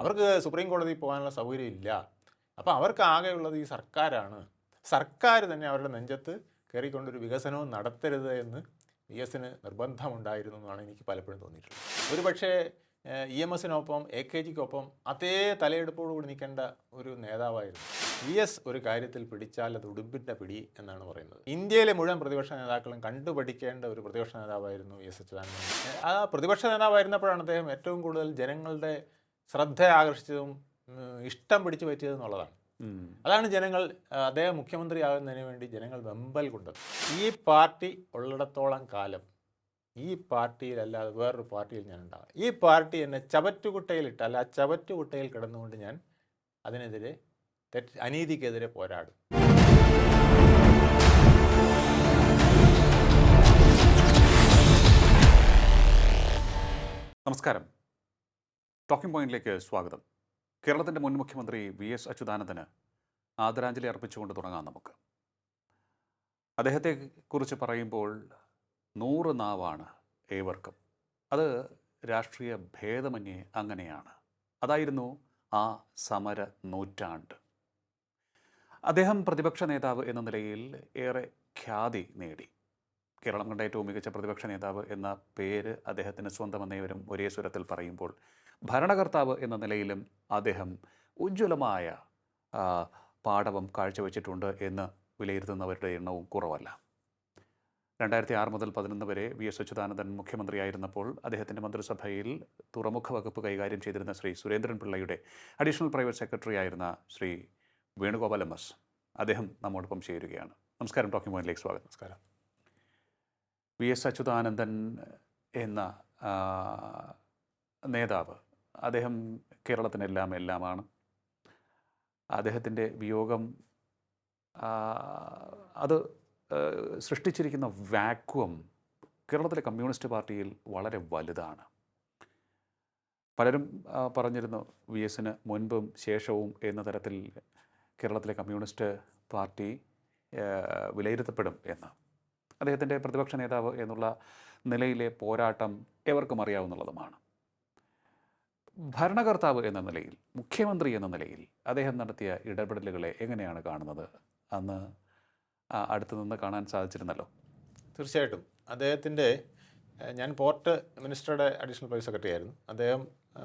അവർക്ക് സുപ്രീം കോടതിയിൽ പോകാനുള്ള സൗകര്യം ഇല്ല. അപ്പോൾ അവർക്ക് ആകെയുള്ളത് ഈ സർക്കാരാണ്. സർക്കാർ തന്നെ അവരുടെ നെഞ്ചത്ത് കയറിക്കൊണ്ടൊരു വികസനവും നടത്തരുത് എന്ന് വി എസിന് നിർബന്ധമുണ്ടായിരുന്നു എന്നാണ് എനിക്ക് പലപ്പോഴും തോന്നിയിട്ടുള്ളത്. ഒരു പക്ഷേ EMSനൊപ്പം AKGക്കൊപ്പം അതേ തലയെടുപ്പോടുകൂടി നിൽക്കേണ്ട ഒരു നേതാവായിരുന്നു. വി എസ് ഒരു കാര്യത്തിൽ പിടിച്ചാൽ അത് ഉടുമ്പിൻ്റെ പിടി എന്നാണ് പറയുന്നത്. ഇന്ത്യയിലെ മുഴുവൻ പ്രതിപക്ഷ നേതാക്കളും കണ്ടുപഠിക്കേണ്ട ഒരു പ്രതിപക്ഷ നേതാവായിരുന്നു വി എസ് അച്യുതാനന്ദൻ. ആ പ്രതിപക്ഷ നേതാവായിരുന്നപ്പോഴാണ് അദ്ദേഹം ഏറ്റവും കൂടുതൽ ജനങ്ങളുടെ ശ്രദ്ധ ആകർഷിച്ചതും ഇഷ്ടം പിടിച്ചു പറ്റിയതെന്നുള്ളതാണ്. അതാണ് ജനങ്ങൾ അദ്ദേഹം മുഖ്യമന്ത്രിയാകുന്നതിന് വേണ്ടി ജനങ്ങൾ വെമ്പൽ കൊണ്ടത്. ഈ പാർട്ടി ഉള്ളിടത്തോളം കാലം ഈ പാർട്ടിയിലല്ലാതെ വേറൊരു പാർട്ടിയിൽ ഞാൻ ഉണ്ടാകും. ഈ പാർട്ടി എന്നെ ചവറ്റുകുട്ടയിലിട്ട് അല്ല, ആ ചവറ്റുകുട്ടയിൽ കിടന്നുകൊണ്ട് ഞാൻ അതിനെതിരെ അനീതിക്കെതിരെ പോരാടും. നമസ്കാരം. ടോക്കിംഗ് പോയിന്റിലേക്ക് സ്വാഗതം. കേരളത്തിൻ്റെ മുൻ മുഖ്യമന്ത്രി VS അച്യുതാനന്ദന് ആദരാഞ്ജലി അർപ്പിച്ചുകൊണ്ട് തുടങ്ങാം നമുക്ക്. അദ്ദേഹത്തെക്കുറിച്ച് പറയുമ്പോൾ 100 നാവാണ് ഏവർക്കും. അത് രാഷ്ട്രീയ ഭേദമന്യേ അങ്ങനെയാണ്. അതായിരുന്നു ആ സമര നൂറ്റാണ്ട്. അദ്ദേഹം പ്രതിപക്ഷ നേതാവ് എന്ന നിലയിൽ ഏറെ ഖ്യാതി നേടി. കേരളം കണ്ട ഏറ്റവും മികച്ച പ്രതിപക്ഷ നേതാവ് എന്ന പേര് അദ്ദേഹത്തിന് സ്വന്തമെന്നേവരും ഒരേ സ്വരത്തിൽ പറയുമ്പോൾ, ഭരണകർത്താവ് എന്ന നിലയിലും അദ്ദേഹം ഉജ്ജ്വലമായ പാടവം കാഴ്ചവെച്ചിട്ടുണ്ട് എന്ന് വിലയിരുത്തുന്നവരുടെ എണ്ണവും കുറവല്ല. 2006 മുതൽ 2011 വരെ VS അച്യുതാനന്ദൻ മുഖ്യമന്ത്രിയായിരുന്നപ്പോൾ അദ്ദേഹത്തിൻ്റെ മന്ത്രിസഭയിൽ തുറമുഖ വകുപ്പ് കൈകാര്യം ചെയ്തിരുന്ന ശ്രീ സുരേന്ദ്രൻ പിള്ളയുടെ അഡീഷണൽ പ്രൈവറ്റ് സെക്രട്ടറി ആയിരുന്ന ശ്രീ വേണുഗോപാൽ MS അദ്ദേഹം നമ്മോടൊപ്പം ചേരുകയാണ്. നമസ്കാരം. ടോക്കിംഗ് പോയിന്റിലേക്ക് സ്വാഗതം. നമസ്കാരം. VS അച്യുതാനന്ദൻ എന്ന നേതാവ്, അദ്ദേഹം കേരളത്തിനെല്ലാം എല്ലാമാണ്. അദ്ദേഹത്തിൻ്റെ വിയോഗം അത് സൃഷ്ടിച്ചിരിക്കുന്ന വാക്വം കേരളത്തിലെ കമ്മ്യൂണിസ്റ്റ് പാർട്ടിയിൽ വളരെ വലുതാണ്. പലരും പറഞ്ഞിരുന്നു VSന് മുൻപും ശേഷവും എന്ന തരത്തിൽ കേരളത്തിലെ കമ്മ്യൂണിസ്റ്റ് പാർട്ടി വിലയിരുത്തപ്പെടും എന്ന്. അദ്ദേഹത്തിൻ്റെ പ്രതിപക്ഷ നേതാവ് എന്നുള്ള നിലയിലെ പോരാട്ടം എവർക്കും അറിയാവുന്നതുമാണ്. ഭരണകർത്താവ് എന്ന നിലയിൽ, മുഖ്യമന്ത്രി എന്ന നിലയിൽ അദ്ദേഹം നടത്തിയ ഇടപെടലുകളെ എങ്ങനെയാണ് കാണുന്നത്? അന്ന് അടുത്തു നിന്ന് കാണാൻ സാധിച്ചിരുന്നല്ലോ. തീർച്ചയായിട്ടും അദ്ദേഹത്തിൻ്റെ ഞാൻ പോർട്ട് മിനിസ്റ്ററുടെ അഡീഷണൽ പ്രൈവറ്റ് സെക്രട്ടറി ആയിരുന്നു. അദ്ദേഹം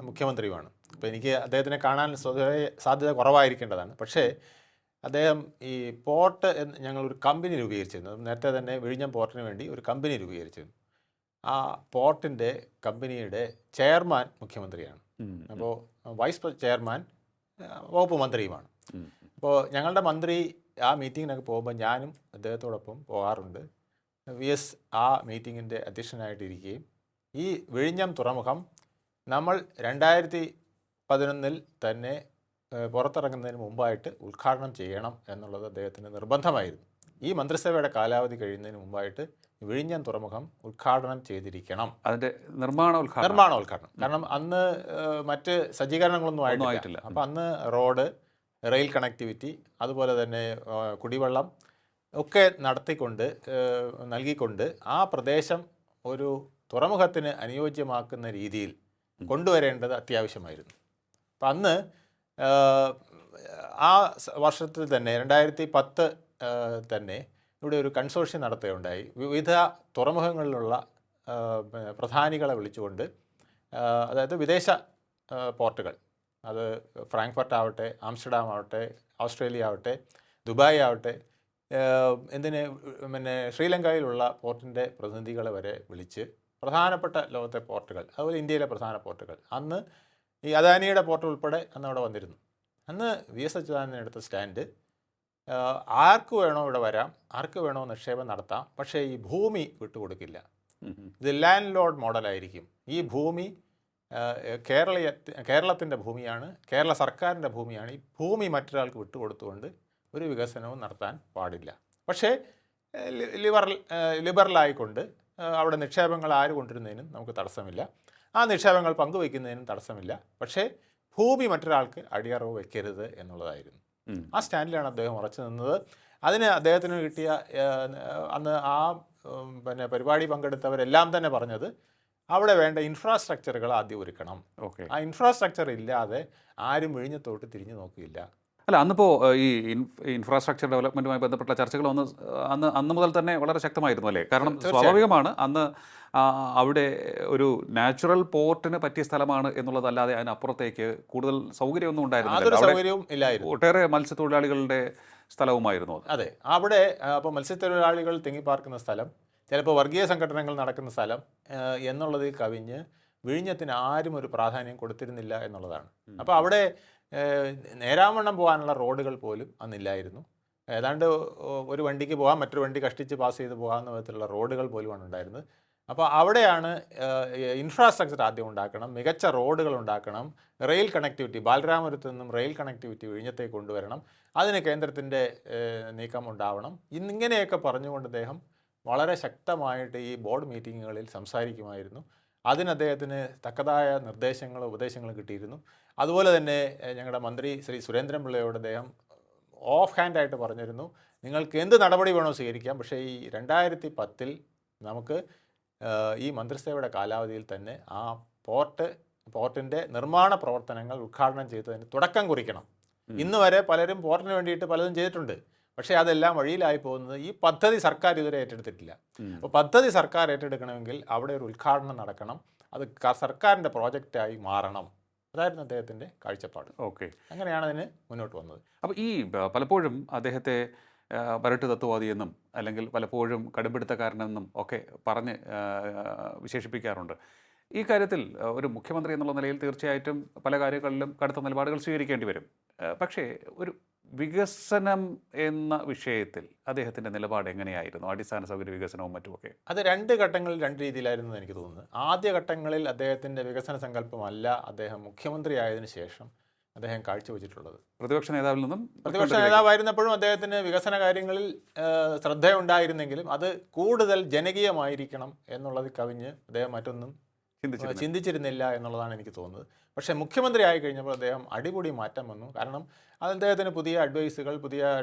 മുഖ്യമന്ത്രിയുമാണ്. അപ്പോൾ എനിക്ക് അദ്ദേഹത്തിനെ കാണാൻ സ്വതവേ സാധ്യത കുറവായിരിക്കേണ്ടതാണ്. പക്ഷേ അദ്ദേഹം ഈ പോർട്ട് ഞങ്ങളൊരു കമ്പനി രൂപീകരിച്ചിരുന്നു. നേരത്തെ തന്നെ വിഴിഞ്ഞം പോർട്ടിന് വേണ്ടി ഒരു കമ്പനി രൂപീകരിച്ചിരുന്നു. ആ പോർട്ടിൻ്റെ കമ്പനിയുടെ ചെയർമാൻ മുഖ്യമന്ത്രിയാണ്. അപ്പോൾ വൈസ് ചെയർമാൻ വകുപ്പ് മന്ത്രിയുമാണ്. അപ്പോൾ ഞങ്ങളുടെ മന്ത്രി ആ മീറ്റിങ്ങിനൊക്കെ പോകുമ്പോൾ ഞാനും അദ്ദേഹത്തോടൊപ്പം പോകാറുണ്ട്. VS ആ മീറ്റിങ്ങിൻ്റെ അധ്യക്ഷനായിട്ടിരിക്കുകയും ഈ വിഴിഞ്ഞം തുറമുഖം നമ്മൾ 2011 തന്നെ പുറത്തിറങ്ങുന്നതിന് മുമ്പായിട്ട് ഉദ്ഘാടനം ചെയ്യണം എന്നുള്ളത് അദ്ദേഹത്തിന് നിർബന്ധമായിരുന്നു. ഈ മന്ത്രിസഭയുടെ കാലാവധി കഴിയുന്നതിന് മുമ്പായിട്ട് വിഴിഞ്ഞം തുറമുഖം ഉദ്ഘാടനം ചെയ്തിരിക്കണം. അതിൻ്റെ നിർമ്മാണ ഉദ്ഘാടനം. കാരണം അന്ന് മറ്റ് സജ്ജീകരണങ്ങളൊന്നും ആയിട്ടില്ല. അപ്പോൾ അന്ന് റോഡ്, റെയിൽ കണക്ടിവിറ്റി, അതുപോലെ തന്നെ കുടിവെള്ളം ഒക്കെ നൽകിക്കൊണ്ട് ആ പ്രദേശം ഒരു തുറമുഖത്തിന് അനുയോജ്യമാക്കുന്ന രീതിയിൽ കൊണ്ടുവരേണ്ടത് അത്യാവശ്യമായിരുന്നു. അപ്പം അന്ന് ആ വർഷത്തിൽ തന്നെ 2010 തന്നെ ഇവിടെ ഒരു കൺസോർഷ്യം നടത്തുകയുണ്ടായി. വിവിധ തുറമുഖങ്ങളിലുള്ള പ്രധാനികളെ വിളിച്ചുകൊണ്ട്, അതായത് വിദേശ പോർട്ടുകൾ, അത് ഫ്രാങ്ക്ഫർട്ട് ആവട്ടെ, ആംസ്റ്റർഡാം ആവട്ടെ, ഓസ്ട്രേലിയ ആവട്ടെ, ദുബായ് ആവട്ടെ, ശ്രീലങ്കയിലുള്ള പോർട്ടിൻ്റെ പ്രതിനിധികളെ വരെ വിളിച്ച് പ്രധാനപ്പെട്ട ലോകത്തെ പോർട്ടുകൾ, അതുപോലെ ഇന്ത്യയിലെ പ്രധാന പോർട്ടുകൾ, അന്ന് ഈ അദാനിയുടെ പോർട്ട് ഉൾപ്പെടെ അന്ന് അവിടെ വന്നിരുന്നു. അന്ന് VS അച്യുതാനന്ദൻ എടുത്ത സ്റ്റാൻഡ്, ആർക്ക് വേണോ ഇവിടെ വരാം, ആർക്ക് വേണോ നിക്ഷേപം നടത്താം, പക്ഷേ ഈ ഭൂമി വിട്ടുകൊടുക്കില്ല. ഇത് ലാൻഡ് ലോഡ് മോഡലായിരിക്കും. ഈ ഭൂമി കേരളത്തിൻ്റെ ഭൂമിയാണ്, കേരള സർക്കാരിൻ്റെ ഭൂമിയാണ്. ഈ ഭൂമി മറ്റൊരാൾക്ക് വിട്ടുകൊടുത്തുകൊണ്ട് ഒരു വികസനവും നടത്താൻ പാടില്ല. പക്ഷേ ലിബറലായിക്കൊണ്ട് അവിടെ നിക്ഷേപങ്ങൾ ആര് കൊണ്ടിരുന്നതിനും നമുക്ക് തടസ്സമില്ല, ആ നിക്ഷേപങ്ങൾ പങ്കുവയ്ക്കുന്നതിനും തടസ്സമില്ല. പക്ഷേ ഭൂമി മറ്റൊരാൾക്ക് അടിയറവ് വയ്ക്കരുത് എന്നുള്ളതായിരുന്നു. ആ സ്റ്റാൻഡിലാണ് അദ്ദേഹം ഉറച്ചു നിന്നത്. അതിന് അദ്ദേഹത്തിന് കിട്ടിയ അന്ന് ആ പരിപാടി പങ്കെടുത്തവരെല്ലാം തന്നെ പറഞ്ഞത്, അവിടെ വേണ്ട ഇൻഫ്രാസ്ട്രക്ചറുകൾ ആദ്യം ഒരുക്കണം. ഓക്കെ. ആ ഇൻഫ്രാസ്ട്രക്ചർ ഇല്ലാതെ ആരും വിഴിഞ്ഞത്തോട്ട് തിരിഞ്ഞു നോക്കിയില്ല. അല്ല, അന്നിപ്പോൾ ഈ ഇൻഫ്രാസ്ട്രക്ചർ ഡെവലപ്മെൻറ്റുമായി ബന്ധപ്പെട്ട ചർച്ചകൾ അന്ന് മുതൽ തന്നെ വളരെ ശക്തമായിരുന്നു അല്ലേ? കാരണം തീർച്ചയായും. സ്വാഭാവികമാണ് അന്ന് അവിടെ ഒരു നാച്ചുറൽ പോർട്ടിന് പറ്റിയ സ്ഥലമാണ് എന്നുള്ളതല്ലാതെ അതിനപ്പുറത്തേക്ക് കൂടുതൽ സൗകര്യമൊന്നും യാതൊരു ഉണ്ടായിരുന്നില്ല. അവിടെ സൗകര്യവും ഇല്ലായിരുന്നു. ഒട്ടേറെ മത്സ്യത്തൊഴിലാളികളുടെ സ്ഥലവുമായിരുന്നു അത്. അതെ, അവിടെ അപ്പോൾ മത്സ്യത്തൊഴിലാളികൾ തിങ്ങിപ്പാർക്കുന്ന സ്ഥലം, ചിലപ്പോൾ വർഗീയ സംഘടനകൾ നടക്കുന്ന സ്ഥലം എന്നുള്ളതിൽ കവിഞ്ഞ് വിഴിഞ്ഞത്തിന് ആരും ഒരു പ്രാധാന്യം കൊടുത്തിരുന്നില്ല എന്നുള്ളതാണ്. അപ്പോൾ അവിടെ നേരാവണ്ണം പോകാനുള്ള റോഡുകൾ പോലും അന്നില്ലായിരുന്നു. ഏതാണ്ട് ഒരു വണ്ടിക്ക് പോകാൻ മറ്റൊരു വണ്ടി കഷ്ടിച്ച് പാസ് ചെയ്ത് പോകാവുന്ന വിധത്തിലുള്ള റോഡുകൾ പോലുമാണ് ഉണ്ടായിരുന്നത്. അപ്പോൾ അവിടെയാണ് ഇൻഫ്രാസ്ട്രക്ചർ ആദ്യം ഉണ്ടാക്കണം, മികച്ച റോഡുകൾ ഉണ്ടാക്കണം, റെയിൽ കണക്ടിവിറ്റി, ബാലരാമപുരത്ത് നിന്നും റെയിൽ കണക്ടിവിറ്റി വിഴിഞ്ഞത്തേക്ക് കൊണ്ടുവരണം, അതിന് കേന്ദ്രത്തിൻ്റെ നീക്കം ഉണ്ടാവണം. ഇങ്ങനെയൊക്കെ പറഞ്ഞുകൊണ്ട് അദ്ദേഹം വളരെ ശക്തമായിട്ട് ഈ ബോർഡ് മീറ്റിങ്ങുകളിൽ സംസാരിക്കുമായിരുന്നു. അതിന് അദ്ദേഹത്തിന് തക്കതായ നിർദ്ദേശങ്ങളും ഉപദേശങ്ങളും കിട്ടിയിരുന്നു. അതുപോലെ തന്നെ ഞങ്ങളുടെ മന്ത്രി ശ്രീ സുരേന്ദ്രൻപിള്ളയോട് അദ്ദേഹം ഓഫ് ഹാൻഡായിട്ട് പറഞ്ഞിരുന്നു, നിങ്ങൾക്ക് എന്ത് നടപടി വേണോ സ്വീകരിക്കാം, പക്ഷേ ഈ 2010 നമുക്ക് ഈ മന്ത്രിസഭയുടെ കാലാവധിയിൽ തന്നെ ആ പോർട്ടിൻ്റെ നിർമ്മാണ പ്രവർത്തനങ്ങൾ ഉദ്ഘാടനം ചെയ്തതിന് തുടക്കം കുറിക്കണം. ഇന്ന് വരെ പലരും പോർട്ടിന് വേണ്ടിയിട്ട് പലതും ചെയ്തിട്ടുണ്ട്, പക്ഷേ അതെല്ലാം വഴിയിലായി പോകുന്നത് ഈ പദ്ധതി സർക്കാർ ഇതുവരെ ഏറ്റെടുത്തിട്ടില്ല. അപ്പോൾ പദ്ധതി സർക്കാർ ഏറ്റെടുക്കണമെങ്കിൽ അവിടെ ഒരു ഉദ്ഘാടനം നടക്കണം, അത് സർക്കാരിൻ്റെ പ്രോജക്റ്റായി മാറണം. അതായിരുന്നു അദ്ദേഹത്തിൻ്റെ കാഴ്ചപ്പാട്. ഓക്കെ. അങ്ങനെയാണ് അതിന് മുന്നോട്ട് വന്നത്. അപ്പോൾ ഈ പലപ്പോഴും അദ്ദേഹത്തെ വരട്ട് തത്വവാദിയെന്നും അല്ലെങ്കിൽ പലപ്പോഴും കടുംപിടുത്തക്കാരനെന്നും ഒക്കെ പറഞ്ഞ് വിശേഷിപ്പിക്കാറുണ്ട്. ഈ കാര്യത്തിൽ ഒരു മുഖ്യമന്ത്രി എന്നുള്ള നിലയിൽ തീർച്ചയായിട്ടും പല കാര്യങ്ങളിലും കടുത്ത നിലപാടുകൾ സ്വീകരിക്കേണ്ടി വരും. പക്ഷേ ഒരു വികസനം എന്ന വിഷയത്തിൽ അദ്ദേഹത്തിൻ്റെ നിലപാട് എങ്ങനെയായിരുന്നു? അടിസ്ഥാന സൗകര്യ വികസനവും മറ്റുമൊക്കെ. അത് 2 ഘട്ടങ്ങളിൽ 2 രീതിയിലായിരുന്നു എന്ന് എനിക്ക് തോന്നുന്നത്. ആദ്യ ഘട്ടങ്ങളിൽ അദ്ദേഹത്തിൻ്റെ വികസന സങ്കല്പമല്ല അദ്ദേഹം മുഖ്യമന്ത്രിയായതിനു ശേഷം അദ്ദേഹം കാഴ്ചവെച്ചിട്ടുള്ളത്. പ്രതിപക്ഷ നേതാവിൽ നിന്നും പ്രതിപക്ഷ നേതാവായിരുന്നപ്പോഴും അദ്ദേഹത്തിന് വികസന കാര്യങ്ങളിൽ ശ്രദ്ധയുണ്ടായിരുന്നെങ്കിലും അത് കൂടുതൽ ജനകീയമായിരിക്കണം എന്നുള്ളത് കവിഞ്ഞ് അദ്ദേഹം മറ്റൊന്നും ചിന്തിച്ചിരുന്നില്ല എന്നുള്ളതാണ് എനിക്ക് തോന്നുന്നത്. പക്ഷേ മുഖ്യമന്ത്രി ആയി കഴിഞ്ഞപ്പോൾ അദ്ദേഹം അടിപൊളി മാറ്റം വന്നു. കാരണം അദ്ദേഹത്തിന് പുതിയ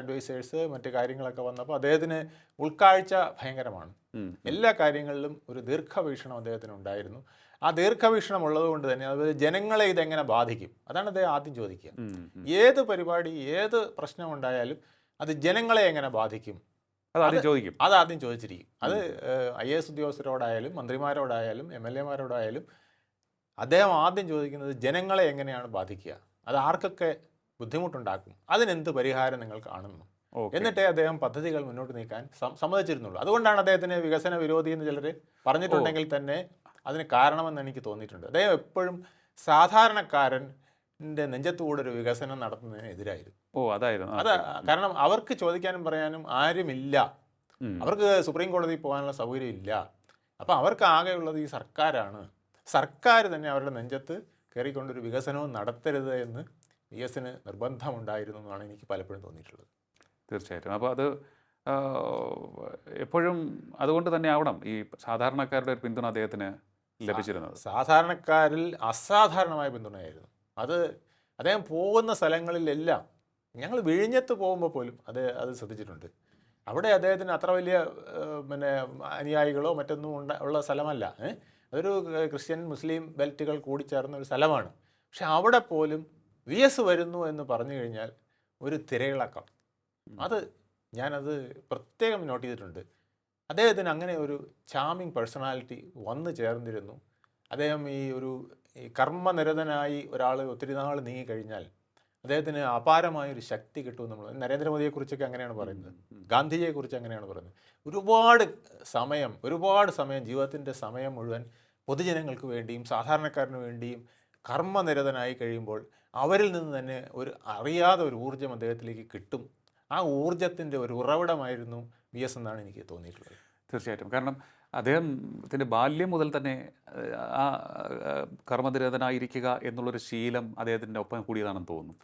അഡ്വൈസേഴ്സ് മറ്റു കാര്യങ്ങളൊക്കെ വന്നപ്പോൾ അദ്ദേഹത്തിന് ഉൾക്കാഴ്ച ഭയങ്കരമാണ്. എല്ലാ കാര്യങ്ങളിലും ഒരു ദീർഘവീക്ഷണം അദ്ദേഹത്തിന് ഉണ്ടായിരുന്നു. ആ ദീർഘവീക്ഷണം ഉള്ളതുകൊണ്ട് തന്നെ അത് ജനങ്ങളെ ഇതെങ്ങനെ ബാധിക്കും, അതാണ് അദ്ദേഹം ആദ്യം ചോദിക്കുക. ഏത് പരിപാടി, ഏത് പ്രശ്നം ഉണ്ടായാലും അത് ജനങ്ങളെ എങ്ങനെ ബാധിക്കും, അതാദ്യം ചോദിച്ചിരിക്കും. അത് IAS ഉദ്യോഗസ്ഥരോടായാലും മന്ത്രിമാരോടായാലും MLA മാരോടായാലും അദ്ദേഹം ആദ്യം ചോദിക്കുന്നത് ജനങ്ങളെ എങ്ങനെയാണ് ബാധിക്കുക, അത് ആർക്കൊക്കെ ബുദ്ധിമുട്ടുണ്ടാക്കും, അതിനെന്ത് പരിഹാരം നിങ്ങൾ കാണുന്നു, എന്നിട്ടേ അദ്ദേഹം പദ്ധതികൾ മുന്നോട്ട് നീക്കാൻ സമ്മതിച്ചിരുന്നുള്ളൂ. അതുകൊണ്ടാണ് അദ്ദേഹത്തിന് വികസന വിരോധി എന്ന് ചിലർ പറഞ്ഞിട്ടുണ്ടെങ്കിൽ തന്നെ അതിന് കാരണമെന്ന് എനിക്ക് തോന്നിയിട്ടുണ്ട്. അദ്ദേഹം എപ്പോഴും സാധാരണക്കാരൻ്റെ നെഞ്ചത്തുകൂടെ ഒരു വികസനം നടത്തുന്നതിന് എതിരായിരുന്നു. അത് കാരണം അവർക്ക് ചോദിക്കാനും പറയാനും ആരുമില്ല, അവർക്ക് സുപ്രീം കോടതിയിൽ പോകാനുള്ള സൗകര്യം ഇല്ല. അപ്പോൾ അവർക്ക് ആകെയുള്ളത് ഈ സർക്കാരാണ്. സർക്കാർ തന്നെ അവരുടെ നെഞ്ചത്ത് കയറിക്കൊണ്ടൊരു വികസനവും നടത്തരുത് എന്ന് VS-ന് നിർബന്ധമുണ്ടായിരുന്നു എന്നാണ് എനിക്ക് പലപ്പോഴും തോന്നിയിട്ടുള്ളത്. തീർച്ചയായിട്ടും. അപ്പോൾ അത് എപ്പോഴും അതുകൊണ്ട് തന്നെ ആവണം ഈ സാധാരണക്കാരുടെ ഒരു പിന്തുണ അദ്ദേഹത്തിന് ലഭിച്ചിരുന്നത്. സാധാരണക്കാരിൽ അസാധാരണമായ പിന്തുണയായിരുന്നു. അത് അദ്ദേഹം പോകുന്ന സ്ഥലങ്ങളിലെല്ലാം, ഞങ്ങൾ വിഴിഞ്ഞത്ത് പോകുമ്പോൾ പോലും അത് ശ്രദ്ധിച്ചിട്ടുണ്ട്. അവിടെ അദ്ദേഹത്തിന് അത്ര വലിയ അനുയായികളോ മറ്റൊന്നും ഉള്ള സ്ഥലമല്ല. അതൊരു ക്രിസ്ത്യൻ മുസ്ലിം ബെൽറ്റുകൾ കൂടിച്ചേർന്ന ഒരു സ്ഥലമാണ്. പക്ഷെ അവിടെ പോലും VS വരുന്നു എന്ന് പറഞ്ഞു കഴിഞ്ഞാൽ ഒരു തിരയിളക്കം. ഞാനത് പ്രത്യേകം നോട്ട് ചെയ്തിട്ടുണ്ട്. അദ്ദേഹത്തിന് അങ്ങനെ ഒരു ചാമിങ് പേഴ്സണാലിറ്റി വന്നു ചേർന്നിരുന്നു. അദ്ദേഹം ഈ കർമ്മനിരതനായി ഒരാൾ ഒത്തിരി നാൾ നീങ്ങിക്കഴിഞ്ഞാൽ അദ്ദേഹത്തിന് അപാരമായൊരു ശക്തി കിട്ടും. നമ്മൾ നരേന്ദ്രമോദിയെക്കുറിച്ചൊക്കെ അങ്ങനെയാണ് പറയുന്നത്, ഗാന്ധിജിയെക്കുറിച്ച് അങ്ങനെയാണ് പറയുന്നത്. ഒരുപാട് സമയം ജീവിതത്തിൻ്റെ സമയം മുഴുവൻ പൊതുജനങ്ങൾക്ക് വേണ്ടിയും സാധാരണക്കാരന് വേണ്ടിയും കർമ്മനിരതനായി കഴിയുമ്പോൾ അവരിൽ നിന്ന് തന്നെ അറിയാതെ ഒരു ഊർജ്ജം അദ്ദേഹത്തിലേക്ക് കിട്ടും. ആ ഊർജ്ജത്തിൻ്റെ ഒരു ഉറവിടമായിരുന്നു VS എന്നാണ് എനിക്ക് തോന്നിയിട്ടുള്ളത്. തീർച്ചയായിട്ടും. കാരണം അദ്ദേഹത്തിൻ്റെ ബാല്യം മുതൽ തന്നെ ആ കർമ്മനിരതനായിരിക്കുക എന്നുള്ളൊരു ശീലം അദ്ദേഹത്തിൻ്റെ ഒപ്പം കൂടിയതാണെന്ന് തോന്നുന്നു.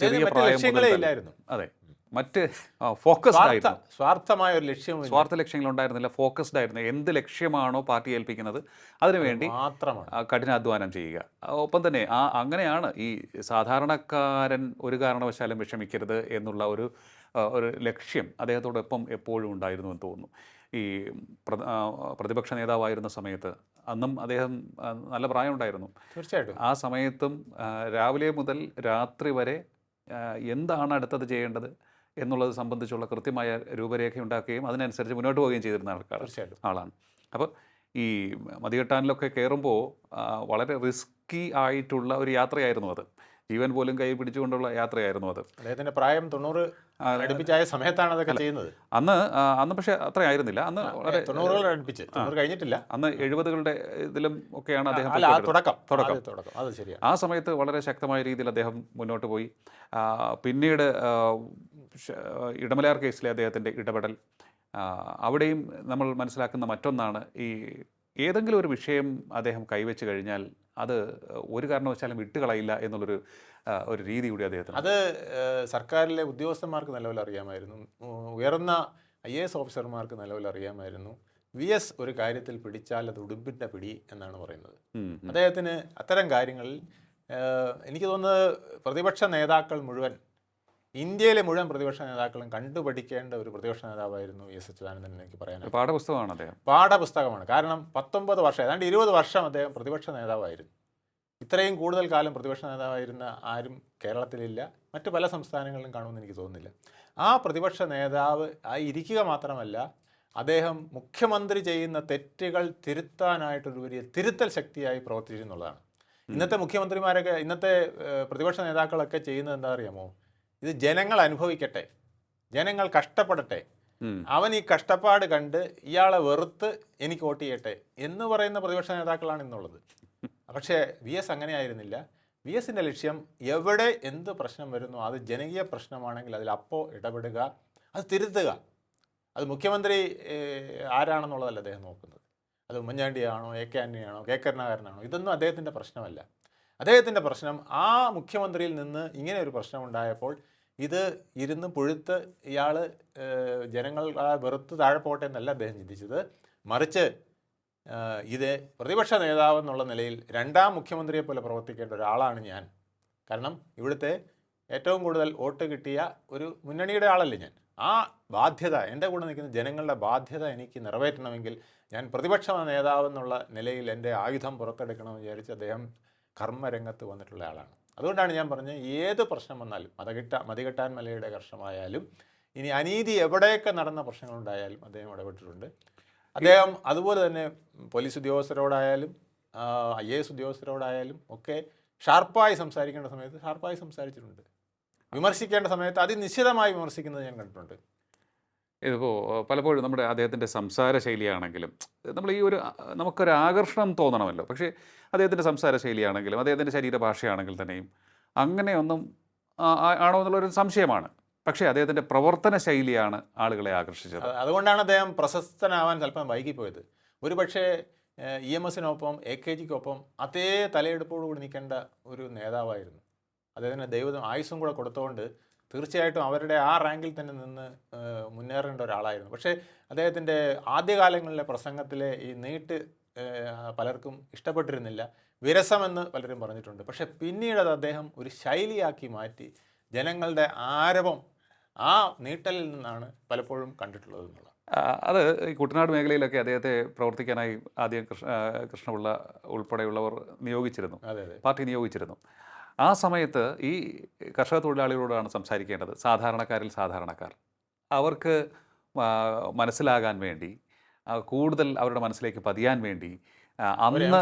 ചെറിയ പ്രായം മുതൽ ഇല്ലായിരുന്നു. അതെ, മറ്റ് ഫോക്കസ്ഡ് ആയിരുന്നു. സ്വാർത്ഥമായ ഒരു സ്വാർത്ഥ ലക്ഷ്യങ്ങളുണ്ടായിരുന്നില്ല, ഫോക്കസ്ഡ് ആയിരുന്നു. എന്ത് ലക്ഷ്യമാണോ പാർട്ടി ഏൽപ്പിക്കുന്നത് അതിനുവേണ്ടി മാത്രമാണ് കഠിനാധ്വാനം ചെയ്യുക. ഒപ്പം തന്നെ അങ്ങനെയാണ് ഈ സാധാരണക്കാരൻ ഒരു കാരണവശാലും വിഷമിക്കരുത് എന്നുള്ള ഒരു ലക്ഷ്യം അദ്ദേഹത്തോടൊപ്പം എപ്പോഴും ഉണ്ടായിരുന്നു എന്ന് തോന്നുന്നു. ഈ പ്രതിപക്ഷ നേതാവായിരുന്ന സമയത്ത് അന്നും അദ്ദേഹം നല്ല പ്രായമുണ്ടായിരുന്നു. തീർച്ചയായിട്ടും. ആ സമയത്തും രാവിലെ മുതൽ രാത്രി വരെ എന്താണ് അടുത്തത് ചെയ്യേണ്ടത് എന്നുള്ളത് സംബന്ധിച്ചുള്ള കൃത്യമായ രൂപരേഖ ഉണ്ടാക്കുകയും അതിനനുസരിച്ച് മുന്നോട്ട് പോവുകയും ചെയ്തിരുന്ന തീർച്ചയായിട്ടും. ആളാണ്. അപ്പോൾ ഈ മതികെട്ടാനിലൊക്കെ കയറുമ്പോൾ വളരെ റിസ്കി ആയിട്ടുള്ള ഒരു യാത്രയായിരുന്നു അത്. ജീവൻ പോലും കൈ പിടിച്ചുകൊണ്ടുള്ള യാത്രയായിരുന്നു അത്. അദ്ദേഹത്തിന്റെ പ്രായം 90 അടുപ്പിച്ചായ സമയത്താണ് അതൊക്കെ ചെയ്യുന്നത്. അന്ന് പക്ഷേ അത്ര ആയിരുന്നില്ല. അന്ന് വളരെ 90 അടുപ്പിച്ച് 90 കഴിഞ്ഞിട്ടില്ല. അന്ന് 70കളുടെ ഇതിലും ഒക്കെയാണ് അദ്ദേഹം അല്ല, ആ പോയിക്കൊണ്ടിരുന്നത്. തുടക്കം അത് ശരിയാണ്. ആ സമയത്ത് വളരെ ശക്തമായ രീതിയിൽ അദ്ദേഹം മുന്നോട്ട് പോയി. പിന്നീട് ഇടമലയാർ കേസിലെ അദ്ദേഹത്തിൻ്റെ ഇടപെടൽ, അവിടെയും നമ്മൾ മനസ്സിലാക്കുന്ന മറ്റൊന്നാണ്, ഈ ഏതെങ്കിലും ഒരു വിഷയം അദ്ദേഹം കൈവച്ച് കഴിഞ്ഞാൽ അത് ഒരു കാരണവശാലും വിട്ടുകളയില്ല എന്നുള്ളൊരു ഒരു രീതി കൂടി അദ്ദേഹത്തിന്. അത് സർക്കാരിലെ ഉദ്യോഗസ്ഥന്മാർക്ക് നല്ലപോലെ അറിയാമായിരുന്നു. ഉയർന്ന IAS ഓഫീസർമാർക്ക് നല്ലപോലെ അറിയാമായിരുന്നു. VS ഒരു കാര്യത്തിൽ പിടിച്ചാൽ അത് ഉടുമ്പിൻ്റെ പിടി എന്നാണ് പറയുന്നത്. അദ്ദേഹത്തിന് അത്തരം കാര്യങ്ങളിൽ എനിക്ക് തോന്നുന്നത് പ്രതിപക്ഷ നേതാക്കൾ മുഴുവൻ, ഇന്ത്യയിലെ മുഴുവൻ പ്രതിപക്ഷ നേതാക്കളും കണ്ടുപഠിക്കേണ്ട ഒരു പ്രതിപക്ഷ നേതാവായിരുന്നു VS അച്യുതാനന്ദൻ എന്ന് എനിക്ക് പറയാൻ. പാഠപുസ്തകമാണ് അദ്ദേഹം. പാഠപുസ്തകമാണ്. കാരണം 19 വർഷം, ഏതാണ്ട് 20 വർഷം അദ്ദേഹം പ്രതിപക്ഷ നേതാവായിരുന്നു. ഇത്രയും കൂടുതൽ കാലം പ്രതിപക്ഷ നേതാവായിരുന്ന ആരും കേരളത്തിലില്ല, മറ്റു പല സംസ്ഥാനങ്ങളിലും കാണുമെന്ന് എനിക്ക് തോന്നുന്നില്ല. ആ പ്രതിപക്ഷ നേതാവ് ഇരിക്കുക മാത്രമല്ല, അദ്ദേഹം മുഖ്യമന്ത്രി ചെയ്യുന്ന തെറ്റുകൾ തിരുത്താനായിട്ടൊരു വലിയ തിരുത്തൽ ശക്തിയായി പ്രവർത്തിച്ചിരുന്നുള്ളതാണ്. ഇന്നത്തെ മുഖ്യമന്ത്രിമാരൊക്കെ, ഇന്നത്തെ പ്രതിപക്ഷ നേതാക്കളൊക്കെ ചെയ്യുന്നത് എന്താ അറിയാമോ? ഇത് ജനങ്ങൾ അനുഭവിക്കട്ടെ, ജനങ്ങൾ കഷ്ടപ്പെടട്ടെ, അവൻ ഈ കഷ്ടപ്പാട് കണ്ട് ഇയാളെ വെറുത്ത് എനിക്ക് വോട്ട് ചെയ്യട്ടെ എന്ന് പറയുന്ന പ്രതിപക്ഷ നേതാക്കളാണ് ഇന്നുള്ളത്. പക്ഷേ VS അങ്ങനെയായിരുന്നില്ല. VSൻ്റെ ലക്ഷ്യം എവിടെ എന്ത് പ്രശ്നം വരുന്നു, അത് ജനകീയ പ്രശ്നമാണെങ്കിൽ അതിൽ അപ്പോൾ ഇടപെടുക, അത് തിരുത്തുക. അത് മുഖ്യമന്ത്രി ആരാണെന്നുള്ളതല്ല അദ്ദേഹം നോക്കുന്നത്. അത് ഉമ്മൻചാണ്ടിയാണോ, AK ആൻ്റണിയാണോ, കെ കരുണാകരനാണോ, ഇതൊന്നും അദ്ദേഹത്തിൻ്റെ പ്രശ്നമല്ല. അദ്ദേഹത്തിൻ്റെ പ്രശ്നം ആ മുഖ്യമന്ത്രിയിൽ നിന്ന് ഇങ്ങനെ ഒരു പ്രശ്നം ഉണ്ടായപ്പോൾ ഇത് ഇരുന്ന് പുഴുത്ത് ഇയാൾ ജനങ്ങൾ വെറുത്ത് താഴെ പോട്ടെ എന്നല്ല അദ്ദേഹം ചിന്തിച്ചത്. മറിച്ച് ഇത് പ്രതിപക്ഷ നേതാവെന്നുള്ള നിലയിൽ രണ്ടാം മുഖ്യമന്ത്രിയെ പോലെ പ്രവർത്തിക്കേണ്ട ഒരാളാണ് ഞാൻ. കാരണം ഇവിടുത്തെ ഏറ്റവും കൂടുതൽ വോട്ട് കിട്ടിയ ഒരു മുന്നണിയുടെ ആളല്ലേ ഞാൻ. ആ ബാധ്യത, എൻ്റെ കൂടെ നിൽക്കുന്ന ജനങ്ങളുടെ ബാധ്യത എനിക്ക് നിറവേറ്റണമെങ്കിൽ ഞാൻ പ്രതിപക്ഷ നേതാവെന്നുള്ള നിലയിൽ എൻ്റെ ആയുധം പുറത്തെടുക്കണമെന്ന് വിചാരിച്ച് അദ്ദേഹം കർമ്മരംഗത്ത് വന്നിട്ടുള്ള ആളാണ്. അതുകൊണ്ടാണ് ഞാൻ പറഞ്ഞത്, ഏത് പ്രശ്നം വന്നാലും, മതികെട്ടാൻ മലയുടെ പ്രശ്നമായാലും, ഇനി അനീതി എവിടെയൊക്കെ നടന്ന പ്രശ്നങ്ങളുണ്ടായാലും അദ്ദേഹം ഇടപെട്ടിട്ടുണ്ട്. അദ്ദേഹം അതുപോലെ തന്നെ പോലീസ് ഉദ്യോഗസ്ഥരോടായാലും IAS ഉദ്യോഗസ്ഥരോടായാലും ഒക്കെ ഷാർപ്പായി സംസാരിക്കേണ്ട സമയത്ത് ഷാർപ്പായി സംസാരിച്ചിട്ടുണ്ട്. വിമർശിക്കേണ്ട സമയത്ത് അതിനിശ്ചിതമായി വിമർശിക്കുന്നത് ഞാൻ കണ്ടിട്ടുണ്ട്. ഇതിപ്പോൾ പലപ്പോഴും നമ്മുടെ അദ്ദേഹത്തിൻ്റെ സംസാര ശൈലിയാണെങ്കിലും നമ്മൾ നമുക്കൊരു ആകർഷണം തോന്നണമല്ലോ. പക്ഷേ അദ്ദേഹത്തിൻ്റെ സംസാര ശൈലിയാണെങ്കിലും അദ്ദേഹത്തിൻ്റെ ശരീരഭാഷയാണെങ്കിൽ തന്നെയും അങ്ങനെയൊന്നും ആണോ എന്നുള്ളൊരു സംശയമാണ്. പക്ഷേ അദ്ദേഹത്തിൻ്റെ പ്രവർത്തന ശൈലിയാണ് ആളുകളെ ആകർഷിച്ചത്. അതുകൊണ്ടാണ് അദ്ദേഹം പ്രശസ്തനാവാൻ സ്വല്പം വൈകിപ്പോയത്. ഒരു പക്ഷേ EMSനൊപ്പം AKGക്കൊപ്പം അതേ തലയെടുപ്പോടുകൂടി നിൽക്കേണ്ട ഒരു നേതാവായിരുന്നു. അദ്ദേഹത്തിന് ദൈവം ആയുസ്സും കൂടെ കൊടുത്തുകൊണ്ട് തീർച്ചയായിട്ടും അവരുടെ ആ റാങ്കിൽ തന്നെ നിന്ന് മുന്നേറേണ്ട ഒരാളായിരുന്നു. പക്ഷേ അദ്ദേഹത്തിൻ്റെ ആദ്യകാലങ്ങളിലെ പ്രസംഗത്തിലെ ഈ നീട്ട് പലർക്കും ഇഷ്ടപ്പെട്ടിരുന്നില്ല, വിരസമെന്ന് പലരും പറഞ്ഞിട്ടുണ്ട്. പക്ഷേ പിന്നീട് അത് അദ്ദേഹം ഒരു ശൈലിയാക്കി മാറ്റി ജനങ്ങളുടെ ആരവം ആ നീട്ടലിൽ നിന്നാണ് പലപ്പോഴും കണ്ടിട്ടുള്ളത് എന്നുള്ളത്. അത് ഈ കുട്ടനാട് മേഖലയിലൊക്കെ അദ്ദേഹത്തെ പ്രവർത്തിക്കാനായി ആദ്യം കൃഷ്ണപിള്ള ഉൾപ്പെടെയുള്ളവർ നിയോഗിച്ചിരുന്നു, പാർട്ടി നിയോഗിച്ചിരുന്നു. ആ സമയത്ത് ഈ കർഷക തൊഴിലാളികളോടാണ് സംസാരിക്കേണ്ടത്, സാധാരണക്കാരിൽ സാധാരണക്കാർ. അവർക്ക് മനസ്സിലാകാൻ വേണ്ടി, കൂടുതൽ അവരുടെ മനസ്സിലേക്ക് പതിയാൻ വേണ്ടി അന്ന്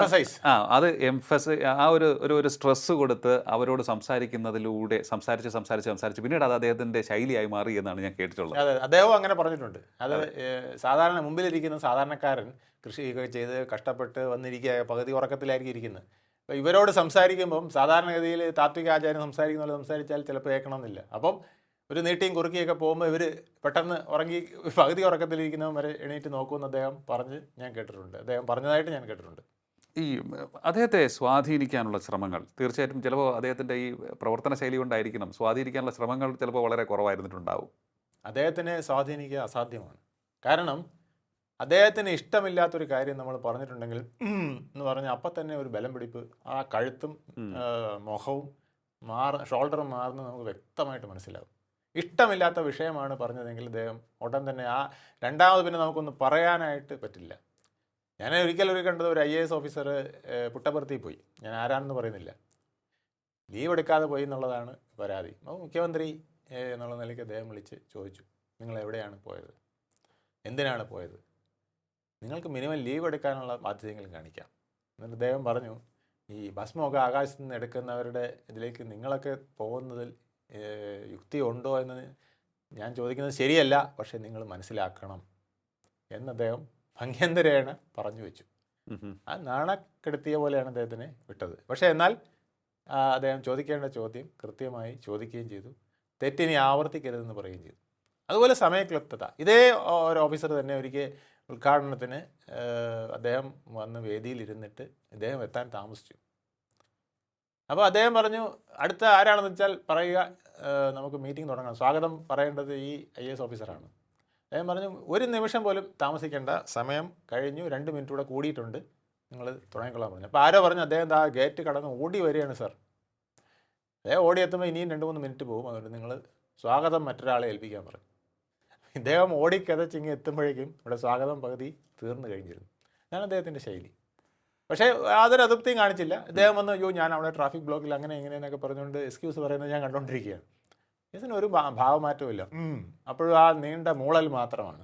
അത് ഒരു സ്ട്രെസ് കൊടുത്ത് അവരോട് സംസാരിക്കുന്നതിലൂടെ സംസാരിച്ച് പിന്നീട് അത് അദ്ദേഹത്തിൻ്റെ ശൈലിയായി മാറി എന്നാണ് ഞാൻ കേട്ടിട്ടുള്ളത്. അതെ, അദ്ദേഹം അങ്ങനെ പറഞ്ഞിട്ടുണ്ട്. അത് സാധാരണ മുമ്പിലിരിക്കുന്ന സാധാരണക്കാരൻ കൃഷി ചെയ്ത് കഷ്ടപ്പെട്ട് വന്നിരിക്കുക, പകുതി ഉറക്കത്തിലായിരിക്കും ഇരിക്കുന്നത്. അപ്പോൾ ഇവരോട് സംസാരിക്കുമ്പം സാധാരണഗതിയിൽ താത്വിക ആചാര്യം സംസാരിക്കുന്ന പോലെ സംസാരിച്ചാൽ ചിലപ്പോൾ കേൾക്കണമെന്നില്ല. അപ്പം ഒരു നീട്ടിയും കുറുക്കിയൊക്കെ പോകുമ്പോൾ ഇവർ പെട്ടെന്ന് പകുതി ഉറക്കത്തിലിരിക്കുന്നവൻ വരെ എണീറ്റ് നോക്കുമെന്ന് അദ്ദേഹം ഞാൻ കേട്ടിട്ടുണ്ട്. അദ്ദേഹം പറഞ്ഞതായിട്ട് ഞാൻ കേട്ടിട്ടുണ്ട്. ഈ അദ്ദേഹത്തെ സ്വാധീനിക്കാനുള്ള ശ്രമങ്ങൾ തീർച്ചയായിട്ടും ചിലപ്പോൾ അദ്ദേഹത്തിൻ്റെ ഈ പ്രവർത്തന ശൈലി കൊണ്ടായിരിക്കണം, സ്വാധീനിക്കാനുള്ള ശ്രമങ്ങൾ ചിലപ്പോൾ വളരെ കുറവായിരുന്നിട്ടുണ്ടാവും. അദ്ദേഹത്തിനെ സ്വാധീനിക്കുക അസാധ്യമാണ്. കാരണം അദ്ദേഹത്തിന് ഇഷ്ടമില്ലാത്തൊരു കാര്യം നമ്മൾ പറഞ്ഞിട്ടുണ്ടെങ്കിൽ എന്ന് പറഞ്ഞാൽ അപ്പം തന്നെ ഒരു ബലം പിടിപ്പ്, ആ കഴുത്തും മുഖവും ഷോൾഡറും മാറുന്നത് നമുക്ക് വ്യക്തമായിട്ട് മനസ്സിലാവും. ഇഷ്ടമില്ലാത്ത വിഷയമാണ് പറഞ്ഞതെങ്കിൽ അദ്ദേഹം ഉടൻ തന്നെ രണ്ടാമത് പിന്നെ നമുക്കൊന്നും പറയാനായിട്ട് പറ്റില്ല. ഞാൻ ഒരിക്കൽ കണ്ടത് ഒരു IAS ഓഫീസർ പുട്ടപർത്തി പോയി, ഞാൻ ആരാണെന്ന് പറയുന്നില്ല, ലീവ് എടുക്കാതെ പോയി എന്നുള്ളതാണ് പരാതി. അപ്പോൾ മുഖ്യമന്ത്രി എന്നുള്ള നിലയ്ക്ക് അദ്ദേഹം വിളിച്ച് ചോദിച്ചു, നിങ്ങൾ എവിടെയാണ് പോയത്, എന്തിനാണ് പോയത്, നിങ്ങൾക്ക് മിനിമം ലീവ് എടുക്കാനുള്ള ബാധ്യതയെങ്കിലും കാണിക്കാം. എന്നിട്ട് അദ്ദേഹം പറഞ്ഞു, ഈ ഭസ്മമൊക്കെ ആകാശത്ത് നിന്ന് എടുക്കുന്നവരുടെ ഇതിലേക്ക് നിങ്ങളൊക്കെ പോകുന്നതിൽ യുക്തിയുണ്ടോ എന്ന് ഞാൻ ചോദിക്കുന്നത് ശരിയല്ല, പക്ഷേ നിങ്ങൾ മനസ്സിലാക്കണം എന്ന് അദ്ദേഹം ഭംഗ്യന്തരേണ പറഞ്ഞു വെച്ചു. ആ നാണക്കെടുത്തിയ പോലെയാണ് അദ്ദേഹത്തിനെ വിട്ടത്. പക്ഷേ എന്നാൽ അദ്ദേഹം ചോദിക്കേണ്ട ചോദ്യം കൃത്യമായി ചോദിക്കുകയും ചെയ്തു, തെറ്റിനി ആവർത്തിക്കരുതെന്ന് പറയുകയും ചെയ്തു. അതുപോലെ സമയക്ലിപ്തത. ഇതേ ഒരു ഓഫീസർ തന്നെ ഒരിക്കൽ ഉദ്ഘാടനത്തിന് അദ്ദേഹം വന്ന് വേദിയിലിരുന്നിട്ട് ഇദ്ദേഹം എത്താൻ താമസിച്ചു. അപ്പോൾ അദ്ദേഹം പറഞ്ഞു, അടുത്ത ആരാണെന്ന് വെച്ചാൽ പറയുക, നമുക്ക് മീറ്റിംഗ് തുടങ്ങണം, സ്വാഗതം പറയേണ്ടത് ഈ IAS ഓഫീസറാണ്. അദ്ദേഹം പറഞ്ഞു, ഒരു നിമിഷം പോലും താമസിക്കേണ്ട, സമയം കഴിഞ്ഞു, 2 മിനിറ്റ് കൂടെ കൂടിയിട്ടുണ്ട്, നിങ്ങൾ തുടങ്ങിക്കൊള്ളാൻ പറഞ്ഞു. അപ്പോൾ ആരോ പറഞ്ഞു, അദ്ദേഹം ആ ഗേറ്റ് കടന്ന് ഓടി വരികയാണ് സർ. അദ്ദേഹം ഓടിയെത്തുമ്പോൾ ഇനിയും 2-3 മിനിറ്റ് പോകും, അതുകൊണ്ട് നിങ്ങൾ സ്വാഗതം മറ്റൊരാളെ ഏൽപ്പിക്കാൻ പറഞ്ഞു. ഇദ്ദേഹം ഓടിക്കതച്ചിങ്ങ് എത്തുമ്പോഴേക്കും ഇവിടെ സ്വാഗതം പകുതി തീർന്നു കഴിഞ്ഞിരുന്നു. ഞാൻ അദ്ദേഹത്തിൻ്റെ ശൈലി. പക്ഷേ യാതൊരു അതൃപ്തിയും കാണിച്ചില്ല. ഇദ്ദേഹം വന്ന്, അയ്യോ ഞാൻ അവിടെ ട്രാഫിക് ബ്ലോക്കിൽ അങ്ങനെ ഇങ്ങനെയെന്നൊക്കെ പറഞ്ഞുകൊണ്ട് എക്സ്ക്യൂസ് പറയുന്നത് ഞാൻ കണ്ടുകൊണ്ടിരിക്കുകയാണ്. ഇതിനൊരു ഭാവമാറ്റവും ഇല്ല. അപ്പോഴും ആ നീണ്ട മൂളൽ മാത്രമാണ്.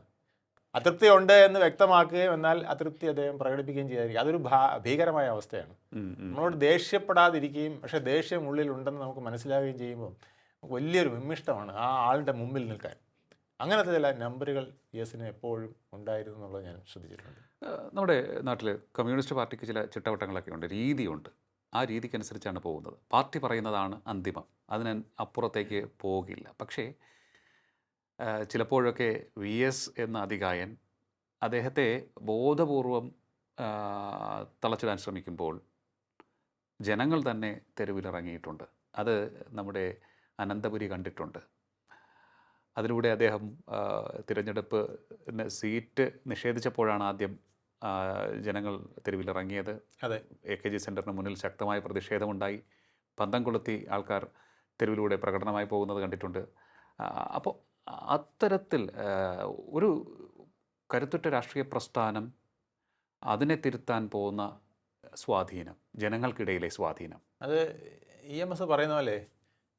അതൃപ്തി ഉണ്ട് എന്ന് വ്യക്തമാക്കുകയും എന്നാൽ അതൃപ്തി അദ്ദേഹം പ്രകടിപ്പിക്കുകയും ചെയ്യാതിരിക്കും. അതൊരു ഭീകരമായ അവസ്ഥയാണ്. നമ്മളോട് ദേഷ്യപ്പെടാതിരിക്കുകയും പക്ഷേ ദേഷ്യം ഉള്ളിലുണ്ടെന്ന് നമുക്ക് മനസ്സിലാവുകയും ചെയ്യുമ്പോൾ വലിയൊരു വിമ്മിഷ്ടമാണ് ആ ആളുടെ മുമ്പിൽ നിൽക്കാൻ. അങ്ങനത്തെ ചില നമ്പറുകൾ യെസിന് എപ്പോഴും ഉണ്ടായിരുന്നു എന്നുള്ളത് ഞാൻ ശ്രദ്ധിച്ചിട്ടുണ്ട്. നമ്മുടെ നാട്ടിൽ കമ്മ്യൂണിസ്റ്റ് പാർട്ടിക്ക് ചില ചിട്ടവട്ടങ്ങളൊക്കെ ഉണ്ട്, രീതിയുണ്ട്. ആ രീതിക്കനുസരിച്ചാണ് പോകുന്നത്. പാർട്ടി പറയുന്നതാണ് അന്തിമം, അതിന് അപ്പുറത്തേക്ക് പോകില്ല. പക്ഷേ ചിലപ്പോഴൊക്കെ VS എന്ന അതികായൻ അദ്ദേഹത്തെ ബോധപൂർവം തളച്ചിടാൻ ശ്രമിക്കുമ്പോൾ ജനങ്ങൾ തന്നെ തെരുവിലിറങ്ങിയിട്ടുണ്ട്. അത് നമ്മുടെ അനന്തപുരി കണ്ടിട്ടുണ്ട്. അതിലൂടെ അദ്ദേഹം തിരഞ്ഞെടുപ്പ് സീറ്റ് നിഷേധിച്ചപ്പോഴാണ് ആദ്യം ജനങ്ങൾ തെരുവിലിറങ്ങിയത്. അതെ, AKG സെൻറ്ററിന് മുന്നിൽ ശക്തമായ പ്രതിഷേധമുണ്ടായി. പന്തം കൊളുത്തി ആൾക്കാർ തെരുവിലൂടെ പ്രകടനമായി പോകുന്നത് കണ്ടിട്ടുണ്ട്. അപ്പോൾ അത്തരത്തിൽ ഒരു കരുത്തുറ്റ രാഷ്ട്രീയ പ്രസ്ഥാനം, അതിനെ തിരുത്താൻ പോകുന്ന സ്വാധീനം, ജനങ്ങൾക്കിടയിലെ സ്വാധീനം, അത് EMS പറയുന്ന പോലെ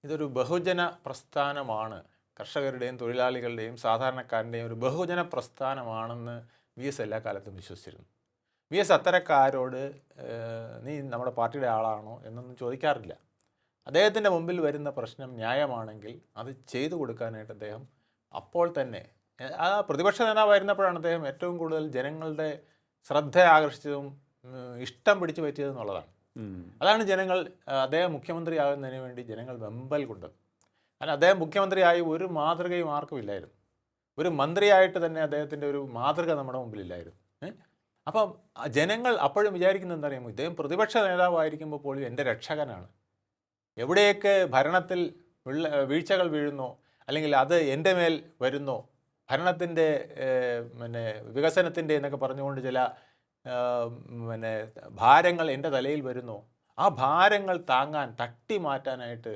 ഇതൊരു ബഹുജന പ്രസ്ഥാനമാണ്. കർഷകരുടെയും തൊഴിലാളികളുടെയും സാധാരണക്കാരൻ്റെയും ഒരു ബഹുജന പ്രസ്ഥാനമാണെന്ന് VS എല്ലാ കാലത്തും വിശ്വസിച്ചിരുന്നു. VS അത്തരക്കാരോട് നീ നമ്മുടെ പാർട്ടിയുടെ ആളാണോ എന്നൊന്നും ചോദിക്കാറില്ല. അദ്ദേഹത്തിൻ്റെ മുമ്പിൽ വരുന്ന പ്രശ്നം ന്യായമാണെങ്കിൽ അത് ചെയ്തു കൊടുക്കാനായിട്ട് അദ്ദേഹം അപ്പോൾ തന്നെ, ആ പ്രതിപക്ഷ നേതാവായിരുന്നപ്പോഴാണ് അദ്ദേഹം ഏറ്റവും കൂടുതൽ ജനങ്ങളുടെ ശ്രദ്ധ ആകർഷിച്ചതും ഇഷ്ടം പിടിച്ചു പറ്റിയതെന്നുള്ളതാണ്. അതാണ് ജനങ്ങൾ അദ്ദേഹം മുഖ്യമന്ത്രിയാകുന്നതിന് വേണ്ടി ജനങ്ങൾ വെമ്പൽ കൊണ്ടത്. കാരണം അദ്ദേഹം മുഖ്യമന്ത്രിയായി ഒരു മാതൃകയും ആർക്കും ഇല്ലായിരുന്നു. ഒരു മന്ത്രിയായിട്ട് തന്നെ അദ്ദേഹത്തിൻ്റെ ഒരു മാതൃക നമ്മുടെ മുമ്പിലില്ലായിരുന്നു. അപ്പം ജനങ്ങൾ അപ്പോഴും വിചാരിക്കുന്നത് എന്താ അറിയാമോ, ഇദ്ദേഹം പ്രതിപക്ഷ നേതാവായിരിക്കുമ്പോൾ പോലും എൻ്റെ രക്ഷകനാണ്. എവിടെയൊക്കെ ഭരണത്തിൽ വീഴ്ചകൾ വീഴുന്നോ അല്ലെങ്കിൽ അത് എൻ്റെ മേൽ വരുന്നോ, ഭരണത്തിൻ്റെ വികസനത്തിൻ്റെ എന്നൊക്കെ പറഞ്ഞുകൊണ്ട് ചില ഭാരങ്ങൾ എൻ്റെ തലയിൽ വരുന്നോ, ആ ഭാരങ്ങൾ താങ്ങാൻ തട്ടി മാറ്റാനായിട്ട്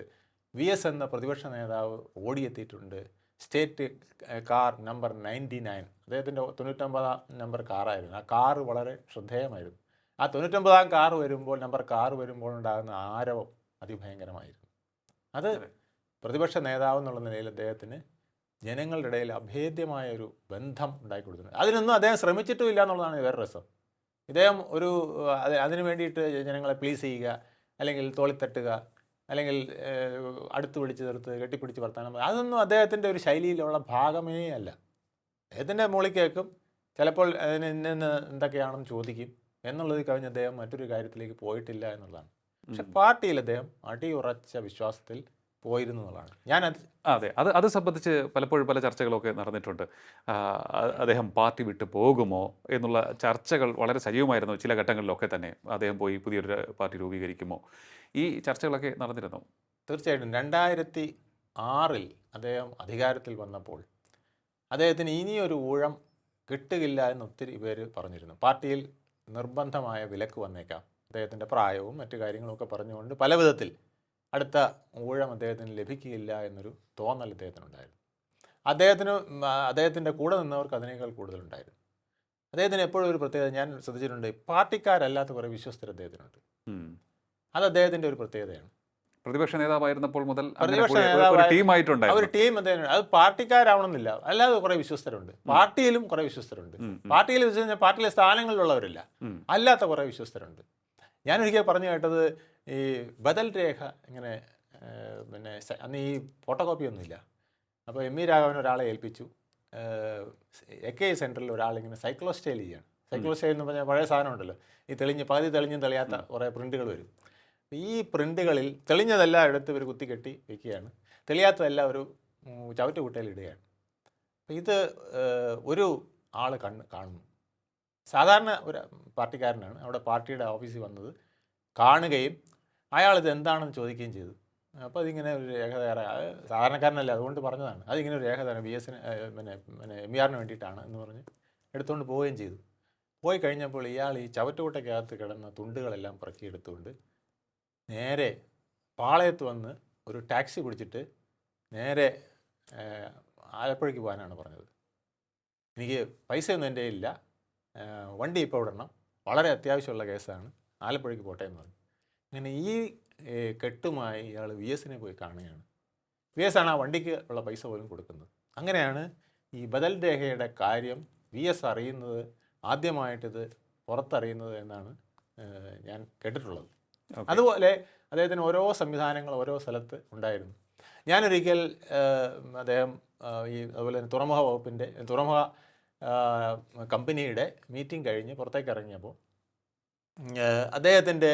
VS എന്ന പ്രതിപക്ഷ നേതാവ് ഓടിയെത്തിയിട്ടുണ്ട്. സ്റ്റേറ്റ് കാർ നമ്പർ 99, അദ്ദേഹത്തിൻ്റെ 99 നമ്പർ കാറായിരുന്നു. ആ കാറ് വളരെ ശ്രദ്ധേയമായിരുന്നു. ആ 99 കാർ വരുമ്പോൾ, നമ്പർ കാർ വരുമ്പോൾ ഉണ്ടാകുന്ന ആരവം അതിഭയങ്കരമായിരുന്നു. അത് പ്രതിപക്ഷ നേതാവ് എന്നുള്ള നിലയിൽ അദ്ദേഹത്തിന് ജനങ്ങളുടെ ഇടയിൽ അഭേദ്യമായ ഒരു ബന്ധം ഉണ്ടായിക്കൊടുത്തിട്ടുണ്ട്. അതിനൊന്നും അദ്ദേഹം ശ്രമിച്ചിട്ടുമില്ല എന്നുള്ളതാണ് വേറെ രസം. ഇദ്ദേഹം അതിന് വേണ്ടിയിട്ട് ജനങ്ങളെ പ്ലീസ് ചെയ്യുക, അല്ലെങ്കിൽ തോളിത്തട്ടുക, അല്ലെങ്കിൽ അടുത്ത് പിടിച്ച് നിർത്ത് കെട്ടിപ്പിടിച്ച് വർത്താനം, അതൊന്നും അദ്ദേഹത്തിൻ്റെ ഒരു ശൈലിയിലുള്ള ഭാഗമേ അല്ല. അദ്ദേഹത്തിൻ്റെ മുകളിൽ കേൾക്കും, ചിലപ്പോൾ അതിന് ഇന്ന് എന്തൊക്കെയാണെന്ന് ചോദിക്കും എന്നുള്ളത് കഴിഞ്ഞ് അദ്ദേഹം മറ്റൊരു കാര്യത്തിലേക്ക് പോയിട്ടില്ല എന്നുള്ളതാണ്. പക്ഷെ പാർട്ടിയിൽ അദ്ദേഹം അടിയുറച്ച വിശ്വാസത്തിൽ പോയിരുന്നു എന്നുള്ളതാണ്. അതെ, അത് സംബന്ധിച്ച് പലപ്പോഴും പല ചർച്ചകളൊക്കെ നടന്നിട്ടുണ്ട്. അദ്ദേഹം പാർട്ടി വിട്ട് പോകുമോ എന്നുള്ള ചർച്ചകൾ വളരെ സജീവമായിരുന്നു ചില ഘട്ടങ്ങളിലൊക്കെ തന്നെ. അദ്ദേഹം പോയി പുതിയൊരു പാർട്ടി രൂപീകരിക്കുമോ, ഈ ചർച്ചകളൊക്കെ നടന്നിരുന്നു. തീർച്ചയായിട്ടും 2006 അദ്ദേഹം അധികാരത്തിൽ വന്നപ്പോൾ അദ്ദേഹത്തിന് ഇനിയൊരു ഊഴം കിട്ടുകയില്ല എന്ന് ഒത്തിരി പേര് പറഞ്ഞിരുന്നു. പാർട്ടിയിൽ നിർബന്ധമായ വിലക്ക് വന്നേക്കാം, അദ്ദേഹത്തിൻ്റെ പ്രായവും മറ്റു കാര്യങ്ങളുമൊക്കെ പറഞ്ഞുകൊണ്ട് പല വിധത്തിൽ അടുത്ത ഊഴം അദ്ദേഹത്തിന് ലഭിക്കുകയില്ല എന്നൊരു തോന്നൽ അദ്ദേഹത്തിനുണ്ടായിരുന്നു. അദ്ദേഹത്തിൻ്റെ കൂടെ നിന്നവർക്ക് അതിനേക്കാൾ കൂടുതലുണ്ടായിരുന്നു. അദ്ദേഹത്തിന് എപ്പോഴും ഒരു പ്രത്യേകത ഞാൻ ശ്രദ്ധിച്ചിട്ടുണ്ട്, പാർട്ടിക്കാരല്ലാത്ത കുറേ വിശ്വസ്തർ അദ്ദേഹത്തിനുണ്ട്. ഉം. അത് അദ്ദേഹത്തിൻ്റെ ഒരു പ്രത്യേകതയാണ്. പ്രതിപക്ഷ നേതാവായിരുന്നപ്പോൾ മുതൽ അങ്ങനെ പ്രതിപക്ഷ പോയി ഒരു നേതാവായ ടീമായിട്ടുണ്ടായിരുന്നു. ഒരു ടീം അദ്ദേഹം, അത് പാർട്ടിക്കാരാവണമെന്നില്ല, അല്ലാതെ കുറേ വിശ്വസ്തരുണ്ട്. പാർട്ടിയിലും കുറേ വിശ്വസ്തരുണ്ട്. പാർട്ടിയിൽ വിശ്വസിച്ച പാർട്ടിയിലെ സ്ഥാനങ്ങളിലുള്ളവരില്ല, അല്ലാത്ത കുറേ വിശ്വസ്തരുണ്ട്. ഞാനൊരിക്കൽ പറഞ്ഞു കേട്ടത്, ഈ ബദൽ രേഖ ഇങ്ങനെ പിന്നെ അന്ന് ഈ ഫോട്ടോ കോപ്പി ഒന്നുമില്ല. അപ്പോൾ എം വി രാഘവൻ ഒരാളെ ഏൽപ്പിച്ചു, AK സെൻറ്ററിൽ ഒരാളിങ്ങനെ സൈക്ലോസ്റ്റൈൽ ചെയ്യാണ്. സൈക്ലോസ്റ്റൈൽ എന്ന് പറഞ്ഞാൽ പഴയ സാധനം ഉണ്ടല്ലോ, ഈ പകുതി തെളിഞ്ഞും തെളിയാത്ത കുറേ പ്രിൻറ്റുകൾ വരും. ഈ പ്രിൻറ്റുകളിൽ തെളിഞ്ഞതെല്ലാം എടുത്ത് ഇവർ കുത്തിക്കെട്ടി വയ്ക്കുകയാണ്, തെളിയാത്തതെല്ലാം ഒരു ചവറ്റുകുട്ടയിൽ ഇടുകയാണ്. അപ്പം ഇത് ഒരു ആൾ കാണുന്നു, സാധാരണ ഒരു പാർട്ടിക്കാരനാണ്, അവിടെ പാർട്ടിയുടെ ഓഫീസിൽ വന്നത് കാണുകയും അയാളിത് എന്താണെന്ന് ചോദിക്കുകയും ചെയ്തു. അപ്പോൾ അതിങ്ങനെ ഒരു രേഖ തയ്യാറാണ്, സാധാരണക്കാരനല്ല അതുകൊണ്ട് പറഞ്ഞതാണ്, അതിങ്ങനെ ഒരു രേഖ തരാം VSന് പിന്നെ MVR വേണ്ടിയിട്ടാണ് എന്ന് പറഞ്ഞ് എടുത്തുകൊണ്ട് പോവുകയും ചെയ്തു. പോയി കഴിഞ്ഞപ്പോൾ ഇയാൾ ഈ ചവറ്റുകുട്ടയ്ക്കകത്ത് കിടന്ന തുണ്ടുകളെല്ലാം പറക്കിയെടുത്തുകൊണ്ട് നേരെ പാളയത്ത് വന്ന് ഒരു ടാക്സി പിടിച്ചിട്ട് നേരെ ആലപ്പുഴയ്ക്ക് പോകാനാണ് പറഞ്ഞത്. എനിക്ക് പൈസയൊന്നും എൻ്റെ ഇല്ല, വണ്ടി ഇപ്പോൾ വിടണം, വളരെ അത്യാവശ്യമുള്ള കേസാണ്, ആലപ്പുഴയ്ക്ക് പോട്ടെ എന്ന് പറഞ്ഞു. അങ്ങനെ ഈ കെട്ടുമായി ഇയാൾ VSനെ പോയി കാണുകയാണ്. VS ആണ് ആ വണ്ടിക്ക് ഉള്ള പൈസ പോലും കൊടുക്കുന്നത്. അങ്ങനെയാണ് ഈ ബദൽ രേഖയുടെ കാര്യം VS അറിയുന്നത്, ആദ്യമായിട്ടിത് പുറത്തറിയുന്നത് എന്നാണ് ഞാൻ കേട്ടിട്ടുള്ളത്. അതുപോലെ അദ്ദേഹത്തിന് ഓരോ സംവിധാനങ്ങൾ ഓരോ സ്ഥലത്ത് ഉണ്ടായിരുന്നു. ഞാനൊരിക്കൽ അദ്ദേഹം അതുപോലെ തന്നെ തുറമുഖ വകുപ്പിൻ്റെ തുറമുഖ കമ്പനിയുടെ മീറ്റിംഗ് കഴിഞ്ഞ് പുറത്തേക്ക് ഇറങ്ങിയപ്പോൾ അദ്ദേഹത്തിൻ്റെ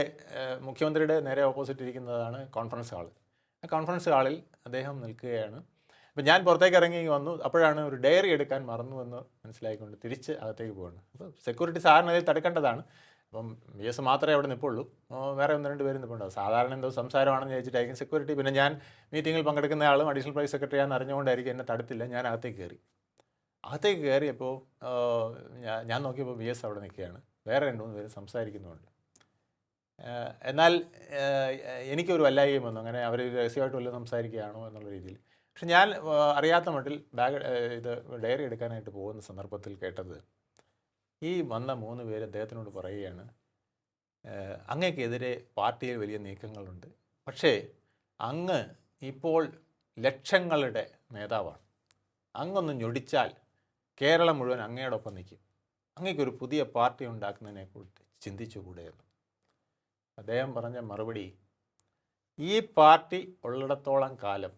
മുഖ്യമന്ത്രിയുടെ നേരെ ഓപ്പോസിറ്റ് ഇരിക്കുന്നതാണ് കോൺഫറൻസ് ഹാൾ. ആ കോൺഫറൻസ് ഹാളിൽ അദ്ദേഹം നിൽക്കുകയാണ്. അപ്പം ഞാൻ പുറത്തേക്ക് ഇറങ്ങി വന്നു, അപ്പോഴാണ് ഒരു ഡയറി എടുക്കാൻ മറന്നുവെന്ന് മനസ്സിലാക്കിക്കൊണ്ട് തിരിച്ച് അകത്തേക്ക് പോകുന്നത്. അപ്പോൾ സെക്യൂരിറ്റി സാറിന് അതിൽ തടുക്കേണ്ടതാണ്. അപ്പം VS മാത്രമേ അവിടെ നിൽപ്പുള്ളൂ, വേറെ 1-2 പേര് നിൽപ്പുണ്ടാവും. സാധാരണ എന്തോ സംസാരമാണെന്ന് ചോദിച്ചിട്ടായിരിക്കും സെക്യൂരിറ്റി. പിന്നെ ഞാൻ മീറ്റിങ്ങിൽ പങ്കെടുക്കുന്ന ആളും അഡീഷണൽ പ്രൈസ് സെക്രട്ടറിയാണെന്ന് അറിഞ്ഞുകൊണ്ടായിരിക്കും എന്നെ തടുത്തില്ല. ഞാൻ അകത്തേക്ക് കയറിയപ്പോൾ ഞാൻ നോക്കിയപ്പോൾ VS അവിടെ നിൽക്കുകയാണ്, വേറെ 2-3 പേര് സംസാരിക്കുന്നുണ്ട്. എന്നാൽ എനിക്കൊരു വല്ലായ്കയും വന്നു, അങ്ങനെ അവർ രഹസ്യമായിട്ട് വല്ലതും സംസാരിക്കുകയാണോ എന്നുള്ള രീതിയിൽ. പക്ഷെ ഞാൻ അറിയാത്ത മട്ടിൽ ഇത് ഡയറി എടുക്കാനായിട്ട് പോകുന്ന സന്ദർഭത്തിൽ കേട്ടത്, ഈ വന്ന 3 പേര് അദ്ദേഹത്തിനോട് പറയുകയാണ്, അങ്ങേക്കെതിരെ പാർട്ടിയിൽ വലിയ നീക്കങ്ങളുണ്ട്, പക്ഷേ അങ്ങ് ഇപ്പോൾ ലക്ഷങ്ങളുടെ നേതാവാണ്, അങ്ങൊന്ന് ഞൊടിച്ചാൽ കേരളം മുഴുവൻ അങ്ങയോടൊപ്പം നിൽക്കും, അങ്ങേക്കൊരു പുതിയ പാർട്ടി ഉണ്ടാക്കുന്നതിനെക്കുറിച്ച് ചിന്തിച്ചുകൂടെ എന്ന്. അദ്ദേഹം പറഞ്ഞ മറുപടി, ഈ പാർട്ടി ഉള്ളിടത്തോളം കാലം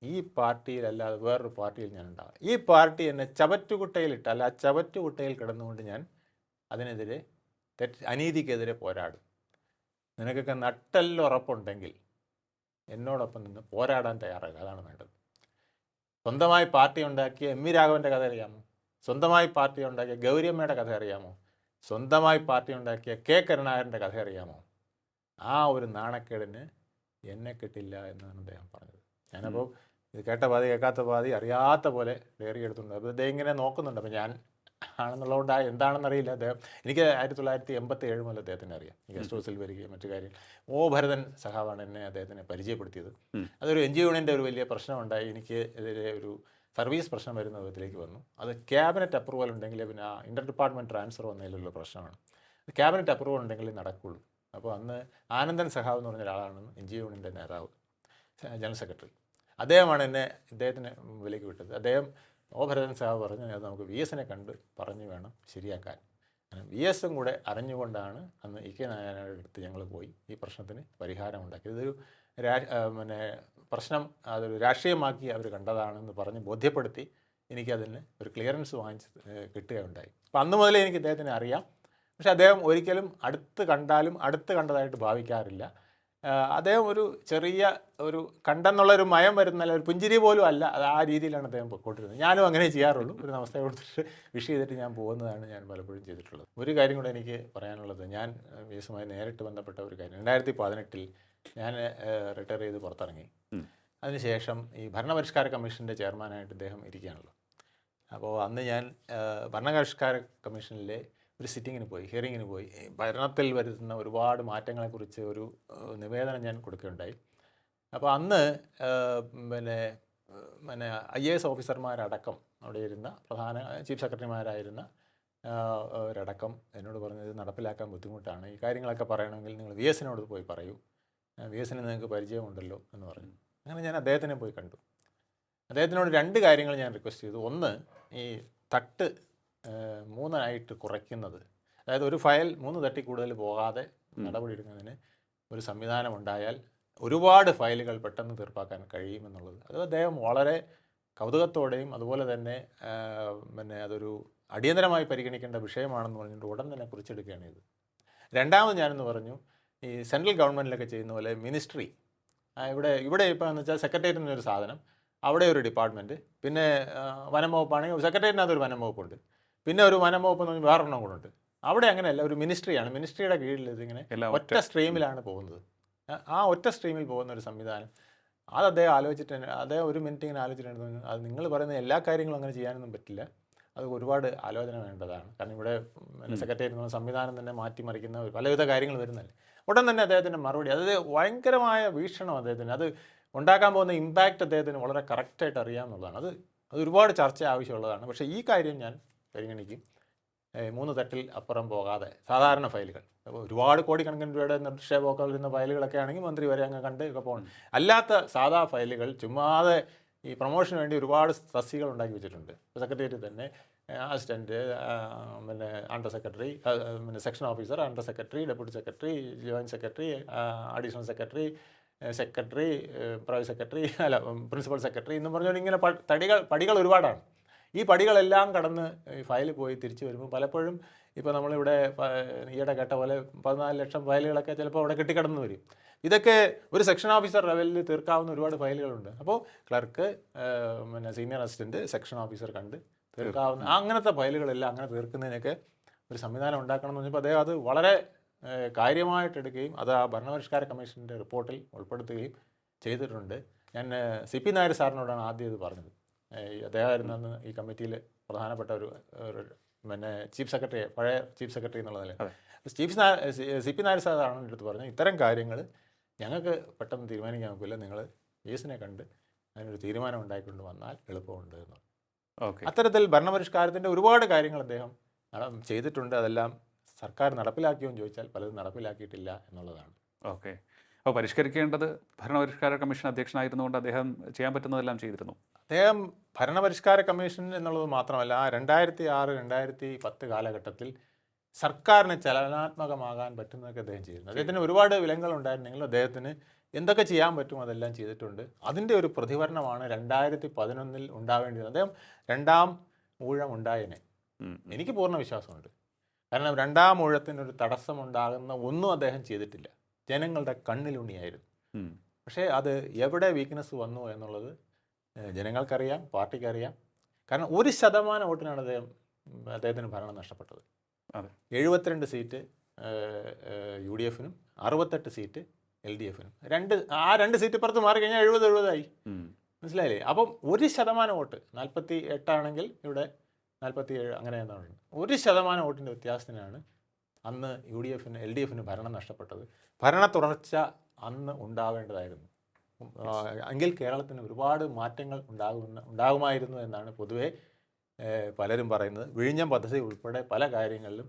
ഈ പാർട്ടിയിലല്ലാതെ വേറൊരു പാർട്ടിയിൽ ഞാൻ ഉണ്ടാകും, ഈ പാർട്ടി എന്നെ ചവറ്റുകുട്ടയിലിട്ടല്ല, ആ ചവറ്റുകുട്ടയിൽ കിടന്നുകൊണ്ട് ഞാൻ അതിനെതിരെ അനീതിക്കെതിരെ പോരാടും, നിനക്കൊക്കെ നട്ടെല്ലുറപ്പുണ്ടെങ്കിൽ എന്നോടൊപ്പം നിന്ന് പോരാടാൻ തയ്യാറാകുക, അതാണ് വേണ്ടത്. സ്വന്തമായി പാർട്ടി ഉണ്ടാക്കിയ MV രാഘവൻ്റെ കഥ അറിയാമോ? സ്വന്തമായി പാർട്ടി ഉണ്ടാക്കിയ ഗൗരിയമ്മയുടെ കഥ അറിയാമോ? സ്വന്തമായി പാർട്ടി ഉണ്ടാക്കിയ K കരുണാകരൻ്റെ കഥ അറിയാമോ? ആ ഒരു നാണക്കേടിന് എന്നെ കിട്ടില്ല എന്നാണ് അദ്ദേഹം പറഞ്ഞത്. ഞാനപ്പോൾ ഇത് കേട്ട പാതി കേൾക്കാത്ത പാതി അറിയാത്ത പോലെ ഡയറി എടുത്തുണ്ട്. അപ്പോൾ അദ്ദേഹം ഇങ്ങനെ നോക്കുന്നുണ്ട്. അപ്പോൾ ഞാൻ ആണെന്നുള്ളതുകൊണ്ട് എന്താണെന്നറിയില്ല. അദ്ദേഹം എനിക്ക് 1987 മുതൽ അദ്ദേഹത്തിനെ അറിയാം. ഗസ്റ്റ് ഹൗസിൽ വരികയും മറ്റു കാര്യം. ഭരതൻ സഖാവാണ് എന്നെ അദ്ദേഹത്തിനെ പരിചയപ്പെടുത്തിയത്. അതൊരു NGO യൂണിയൻ്റെ ഒരു വലിയ പ്രശ്നമുണ്ടായി, എനിക്ക് എതിരെ ഒരു സർവീസ് പ്രശ്നം വരുന്ന വിധത്തിലേക്ക് വന്നു. അത് ക്യാബിനറ്റ് അപ്രൂവൽ ഉണ്ടെങ്കിൽ, പിന്നെ ആ ഇൻ്റർ ഡിപ്പാർട്ട്മെൻറ്റ് ട്രാൻസ്ഫർ വന്നതിലുള്ള പ്രശ്നമാണ്. ക്യാബിനറ്റ് അപ്രൂവൽ ഉണ്ടെങ്കിൽ നടക്കുള്ളൂ. അപ്പോൾ അന്ന് ആനന്ദൻ സഖാവ് എന്ന് പറഞ്ഞ ഒരാളാണ് NGO യൂണിയൻ്റെ നേതാവ്, ജനറൽ സെക്രട്ടറി. അദ്ദേഹമാണ് എന്നെ ഇദ്ദേഹത്തിന് വിലയ്ക്ക് വിട്ടത്. അദ്ദേഹം ഭരതൻ സഖാവ് പറഞ്ഞു, അത് നമുക്ക് VSനെ കണ്ട് പറഞ്ഞു വേണം ശരിയാക്കാൻ. VSും കൂടെ അറിഞ്ഞുകൊണ്ടാണ് അന്ന് EK നായനാരുടെ അടുത്ത് ഞങ്ങൾ പോയി ഈ പ്രശ്നത്തിന് പരിഹാരം ഉണ്ടാക്കിയത്. ഇതൊരു പ്രശ്നം അതൊരു രാഷ്ട്രീയമാക്കി അവർ കണ്ടതാണെന്ന് പറഞ്ഞ് ബോധ്യപ്പെടുത്തി എനിക്കതിന് ഒരു ക്ലിയറൻസ് വാങ്ങിച്ച് കിട്ടുകയുണ്ടായി. അപ്പം അന്ന് മുതലേ എനിക്ക് ഇദ്ദേഹത്തിനെ അറിയാം. പക്ഷെ അദ്ദേഹം ഒരിക്കലും അടുത്ത് കണ്ടതായിട്ട് ഭാവിക്കാറില്ല. അദ്ദേഹം ഒരു ചെറിയ ഒരു കണ്ടെന്നുള്ളൊരു മയം വരുന്നല്ല, ഒരു പുഞ്ചിരി പോലും അല്ല, അത് ആ രീതിയിലാണ് അദ്ദേഹം പൊയ്ക്കൊണ്ടിരുന്നത്. ഞാനും അങ്ങനെ ചെയ്യാറുള്ളൂ. ഒരു നമസ്തേ കൊടുത്തിട്ട് വിഷ് ചെയ്തിട്ട് ഞാൻ പോകുന്നതാണ് ഞാൻ പലപ്പോഴും ചെയ്തിട്ടുള്ളത്. ഒരു കാര്യം കൂടെ എനിക്ക് പറയാനുള്ളത്, ഞാൻ VSുമായി നേരിട്ട് ബന്ധപ്പെട്ട ഒരു കാര്യം, 2018 ഞാൻ റിട്ടയർ ചെയ്ത് പുറത്തിറങ്ങി. അതിനുശേഷം ഈ ഭരണപരിഷ്കാര കമ്മീഷൻ്റെ ചെയർമാനായിട്ട് ഇദ്ദേഹം ഇരിക്കുകയാണല്ലോ. അപ്പോൾ അന്ന് ഞാൻ ഭരണപരിഷ്കാര കമ്മീഷനിലെ ഒരു ഹിയറിങ്ങിന് പോയി. ഭരണത്തിൽ വരുത്തുന്ന ഒരുപാട് മാറ്റങ്ങളെക്കുറിച്ച് ഒരു നിവേദനം ഞാൻ കൊടുക്കുകയുണ്ടായി. അപ്പോൾ അന്ന് IAS ഓഫീസർമാരടക്കം അവിടെ ഇരുന്ന പ്രധാന ചീഫ് സെക്രട്ടറിമാരായിരുന്ന ഒരടക്കം എന്നോട് പറഞ്ഞത് നടപ്പിലാക്കാൻ ബുദ്ധിമുട്ടാണ്, ഈ കാര്യങ്ങളൊക്കെ പറയണമെങ്കിൽ നിങ്ങൾ വി എസിനോട് പോയി പറയൂ, വി എസിന് നിങ്ങൾക്ക് പരിചയമുണ്ടല്ലോ എന്ന് പറഞ്ഞു. അങ്ങനെ ഞാൻ അദ്ദേഹത്തിനെ പോയി കണ്ടു. അദ്ദേഹത്തിനോട് 2 കാര്യങ്ങൾ ഞാൻ റിക്വസ്റ്റ് ചെയ്തു. ഒന്ന്, ഈ തട്ട് 3 കുറയ്ക്കുന്നത്, അതായത് ഒരു ഫയൽ 3 തട്ടി കൂടുതൽ പോകാതെ നടപടിയെടുക്കുന്നതിന് ഒരു സംവിധാനം ഉണ്ടായാൽ ഒരുപാട് ഫയലുകൾ പെട്ടെന്ന് തീർപ്പാക്കാൻ കഴിയുമെന്നുള്ളത്. അത് അദ്ദേഹം വളരെ കൗതുകത്തോടെയും അതുപോലെ തന്നെ പിന്നെ അതൊരു അടിയന്തരമായി പരിഗണിക്കേണ്ട വിഷയമാണെന്ന് പറഞ്ഞിട്ട് ഉടൻ തന്നെ കുറിച്ചെടുക്കുകയാണ് ഇത്. രണ്ടാമത് ഞാനെന്ന് പറഞ്ഞു, ഈ സെൻട്രൽ ഗവൺമെൻറ്റിലൊക്കെ ചെയ്യുന്ന പോലെ മിനിസ്ട്രി, ഇവിടെ ഇപ്പോൾ എന്ന് വെച്ചാൽ സെക്രട്ടേറിയറ്റ് എന്നൊരു സാധനം, അവിടെ ഒരു ഡിപ്പാർട്ട്മെൻറ്റ്, പിന്നെ വനം വകുപ്പാണെങ്കിൽ സെക്രട്ടേറിയറ്റിനകത്ത് ഒരു വനം വകുപ്പുണ്ട്, പിന്നെ ഒരു വനം വകുപ്പ് എന്ന് പറഞ്ഞാൽ വേറെണ്ണം കൂടെ ഉണ്ട്. അവിടെ അങ്ങനെയല്ല, ഒരു മിനിസ്ട്രിയാണ്, മിനിസ്ട്രിയുടെ കീഴിൽ ഇതിങ്ങനെ ഒറ്റ സ്ട്രീമിലാണ് പോകുന്നത്. ആ ഒറ്റ സ്ട്രീമിൽ പോകുന്ന ഒരു സംവിധാനം അത് അദ്ദേഹം ആലോചിച്ചിട്ട് അദ്ദേഹം ഒരു മിനിറ്റ് ഇങ്ങനെ ആലോചിച്ചിട്ടുണ്ട്. അത് നിങ്ങൾ പറയുന്ന എല്ലാ കാര്യങ്ങളും അങ്ങനെ ചെയ്യാനൊന്നും പറ്റില്ല, അത് ഒരുപാട് ആലോചന വേണ്ടതാണ്. കാരണം ഇവിടെ സെക്രട്ടേറിയറ്റ് സംവിധാനം തന്നെ മാറ്റിമറിക്കുന്ന പലവിധ കാര്യങ്ങൾ വരുന്നല്ലേ. ഉടൻ തന്നെ അദ്ദേഹത്തിൻ്റെ മറുപടി, അത് ഭയങ്കരമായ വീക്ഷണം അദ്ദേഹത്തിന്, അത് ഉണ്ടാക്കാൻ പോകുന്ന ഇമ്പാക്റ്റ് അദ്ദേഹത്തിന് വളരെ കറക്റ്റായിട്ട് അറിയാമെന്നുള്ളതാണ്. അത് ഒരുപാട് ചർച്ച ആവശ്യമുള്ളതാണ്. പക്ഷേ ഈ കാര്യം ഞാൻ പരിഗണിക്കും. 3 തട്ടിൽ അപ്പുറം പോകാതെ സാധാരണ ഫയലുകൾ, അപ്പോൾ ഒരുപാട് കോടിക്കണക്കിന് രൂപയുടെ നിക്ഷേപമൊക്കെ വരുന്ന ഫയലുകളൊക്കെ ആണെങ്കിൽ മന്ത്രി വരെ അങ്ങ് കണ്ട് ഒക്കെ പോകണം. അല്ലാത്ത സാധാ ഫയലുകൾ ചുമ്മാതെ ഈ പ്രൊമോഷന് വേണ്ടി ഒരുപാട് സസികൾ ഉണ്ടാക്കി വെച്ചിട്ടുണ്ട്. സെക്രട്ടേറിയറ്റ് തന്നെ അസിസ്റ്റൻറ്റ്, പിന്നെ അണ്ടർ സെക്രട്ടറി, പിന്നെ section officer, under secretary, deputy secretary, joint secretary, additional secretary, secretary, private secretary, principal secretary എന്നും പറഞ്ഞുകൊണ്ട് ഇങ്ങനെ പടികൾ ഒരുപാടാണ്. ഈ പടികളെല്ലാം കടന്ന് ഈ ഫയൽ പോയി തിരിച്ചു വരുമ്പോൾ പലപ്പോഴും ഇപ്പോൾ നമ്മളിവിടെ ഈയിടെ കേട്ട പോലെ 14 ലക്ഷം ഫയലുകളൊക്കെ ചിലപ്പോൾ അവിടെ കെട്ടിക്കിടന്ന് വരും. ഇതൊക്കെ ഒരു സെക്ഷൻ ഓഫീസർ ലെവലിൽ തീർക്കാവുന്ന ഒരുപാട് ഫയലുകളുണ്ട്. അപ്പോൾ ക്ലർക്ക്, പിന്നെ സീനിയർ അസിസ്റ്റൻറ്റ്, സെക്ഷൻ ഓഫീസർ കണ്ട് തീർക്കാവുന്ന അങ്ങനത്തെ ഫയലുകളെല്ലാം അങ്ങനെ തീർക്കുന്നതിനൊക്കെ ഒരു സംവിധാനം ഉണ്ടാക്കണം എന്ന് പറഞ്ഞപ്പോൾ അദ്ദേഹം അത് വളരെ കാര്യമായിട്ടെടുക്കുകയും അത് ആ ഭരണപരിഷ്കാര കമ്മീഷൻ്റെ റിപ്പോർട്ടിൽ ഉൾപ്പെടുത്തുകയും ചെയ്തിട്ടുണ്ട്. ഞാൻ CP നായർ സാറിനോടാണ് ആദ്യം ഇത് പറഞ്ഞത്. അദ്ദേഹമായിരുന്നു അന്ന് ഈ കമ്മിറ്റിയിൽ പ്രധാനപ്പെട്ട ഒരു പിന്നെ ചീഫ് സെക്രട്ടറി, പഴയ ചീഫ് സെക്രട്ടറി എന്നുള്ള നിലയിൽ. CP നായർ സാറാണ് എൻ്റെ അടുത്ത് പറഞ്ഞത്, ഇത്തരം കാര്യങ്ങൾ ഞങ്ങൾക്ക് പെട്ടെന്ന് തീരുമാനിക്കാൻ നോക്കില്ല, നിങ്ങൾ കേസിനെ കണ്ട് അതിനൊരു തീരുമാനം ഉണ്ടായിക്കൊണ്ട് വന്നാൽ എളുപ്പമുണ്ട് എന്ന്. അത്തരത്തിൽ ഭരണപരിഷ്കാരത്തിൻ്റെ ഒരുപാട് കാര്യങ്ങൾ അദ്ദേഹം ചെയ്തിട്ടുണ്ട്. അതെല്ലാം സർക്കാർ നടപ്പിലാക്കിയോ എന്ന് ചോദിച്ചാൽ പലതും നടപ്പിലാക്കിയിട്ടില്ല എന്നുള്ളതാണ്. ഓക്കെ. അപ്പോൾ പരിഷ്കരിക്കേണ്ടത് ഭരണപരിഷ്കാര കമ്മീഷൻ അധ്യക്ഷനായിരുന്നുകൊണ്ട് അദ്ദേഹം ചെയ്യാൻ പറ്റുന്നതെല്ലാം ചെയ്തിരുന്നു. അദ്ദേഹം ഭരണപരിഷ്കാര കമ്മീഷൻ എന്നുള്ളത് മാത്രമല്ല, 2006-2010 കാലഘട്ടത്തിൽ സർക്കാരിന് ചലനാത്മകമാകാൻ പറ്റുന്നതൊക്കെ അദ്ദേഹം ചെയ്തിരുന്നു. അദ്ദേഹത്തിന് ഒരുപാട് വിലങ്ങളുണ്ടായിരുന്നെങ്കിലും അദ്ദേഹത്തിന് എന്തൊക്കെ ചെയ്യാൻ പറ്റും അതെല്ലാം ചെയ്തിട്ടുണ്ട്. അതിൻ്റെ ഒരു പ്രതിഫലനമാണ് 2011 ഉണ്ടാവേണ്ടിയത്. അദ്ദേഹം 2ാം ഊഴം ഉണ്ടായതിനെ എനിക്ക് പൂർണ്ണ വിശ്വാസമുണ്ട്. കാരണം 2ാം ഊഴത്തിനൊരു തടസ്സമുണ്ടാകുന്ന ഒന്നും അദ്ദേഹം ചെയ്തിട്ടില്ല. ജനങ്ങളുടെ കണ്ണിലുണ്ണിയായിരുന്നു. പക്ഷേ അത് എവിടെ വീക്ക്നെസ് വന്നു എന്നുള്ളത് ജനങ്ങൾക്കറിയാം, പാർട്ടിക്കറിയാം. കാരണം 1% വോട്ടിനാണ് അദ്ദേഹത്തിന് ഭരണം നഷ്ടപ്പെട്ടത്. 72 സീറ്റ് UDF-നും 68 സീറ്റ് LDF-നും. ആ 2 സീറ്റ് പുറത്ത് മാറിക്കഴിഞ്ഞാൽ 70-70 മനസ്സിലായില്ലേ? അപ്പം 1% വോട്ട്, 48 ആണെങ്കിൽ ഇവിടെ 47 അങ്ങനെ എന്താണ്, 1% വോട്ടിൻ്റെ വ്യത്യാസത്തിനാണ് അന്ന് UDF-ന് LDF-ന് ഭരണം നഷ്ടപ്പെട്ടത്. ഭരണ തുടർച്ച അന്ന് ഉണ്ടാവേണ്ടതായിരുന്നു. എങ്കിൽ കേരളത്തിന് ഒരുപാട് മാറ്റങ്ങൾ ഉണ്ടാകുമായിരുന്നു എന്നാണ് പൊതുവെ പലരും പറയുന്നത്. വിഴിഞ്ഞം പദ്ധതി ഉൾപ്പെടെ പല കാര്യങ്ങളിലും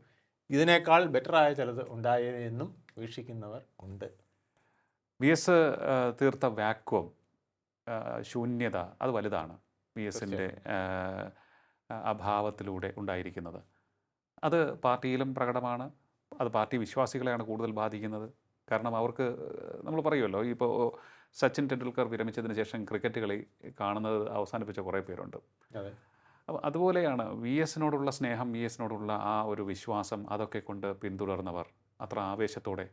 ഇതിനേക്കാൾ ബെറ്ററായ ചിലത് ഉണ്ടായെന്നും വീക്ഷിക്കുന്നവർ ഉണ്ട്. VS തീർത്ത വാക്വം, ശൂന്യത, അത് വലുതാണ് VS-ൻ്റെ അഭാവത്തിലൂടെ ഉണ്ടായിരിക്കുന്നത്. അത് പാർട്ടിയിലും പ്രകടമാണ്. അത് പാർട്ടി വിശ്വാസികളെയാണ് കൂടുതൽ ബാധിക്കുന്നത്. കാരണം അവർക്ക്, നമ്മൾ പറയുമല്ലോ, ഇപ്പോൾ സച്ചിൻ ടെണ്ടുൽക്കർ വിരമിച്ചതിന് ശേഷം ക്രിക്കറ്റ് കളി കാണുന്നത് അവസാനിപ്പിച്ച കുറേ പേരുണ്ട്. അപ്പോൾ അതുപോലെയാണ് VS-നോടുള്ള സ്നേഹം, VS-നോടുള്ള ആ ഒരു വിശ്വാസം, അതൊക്കെ കൊണ്ട് പിന്തുടർന്നവർ, അത്ര ആവേശത്തോടെ,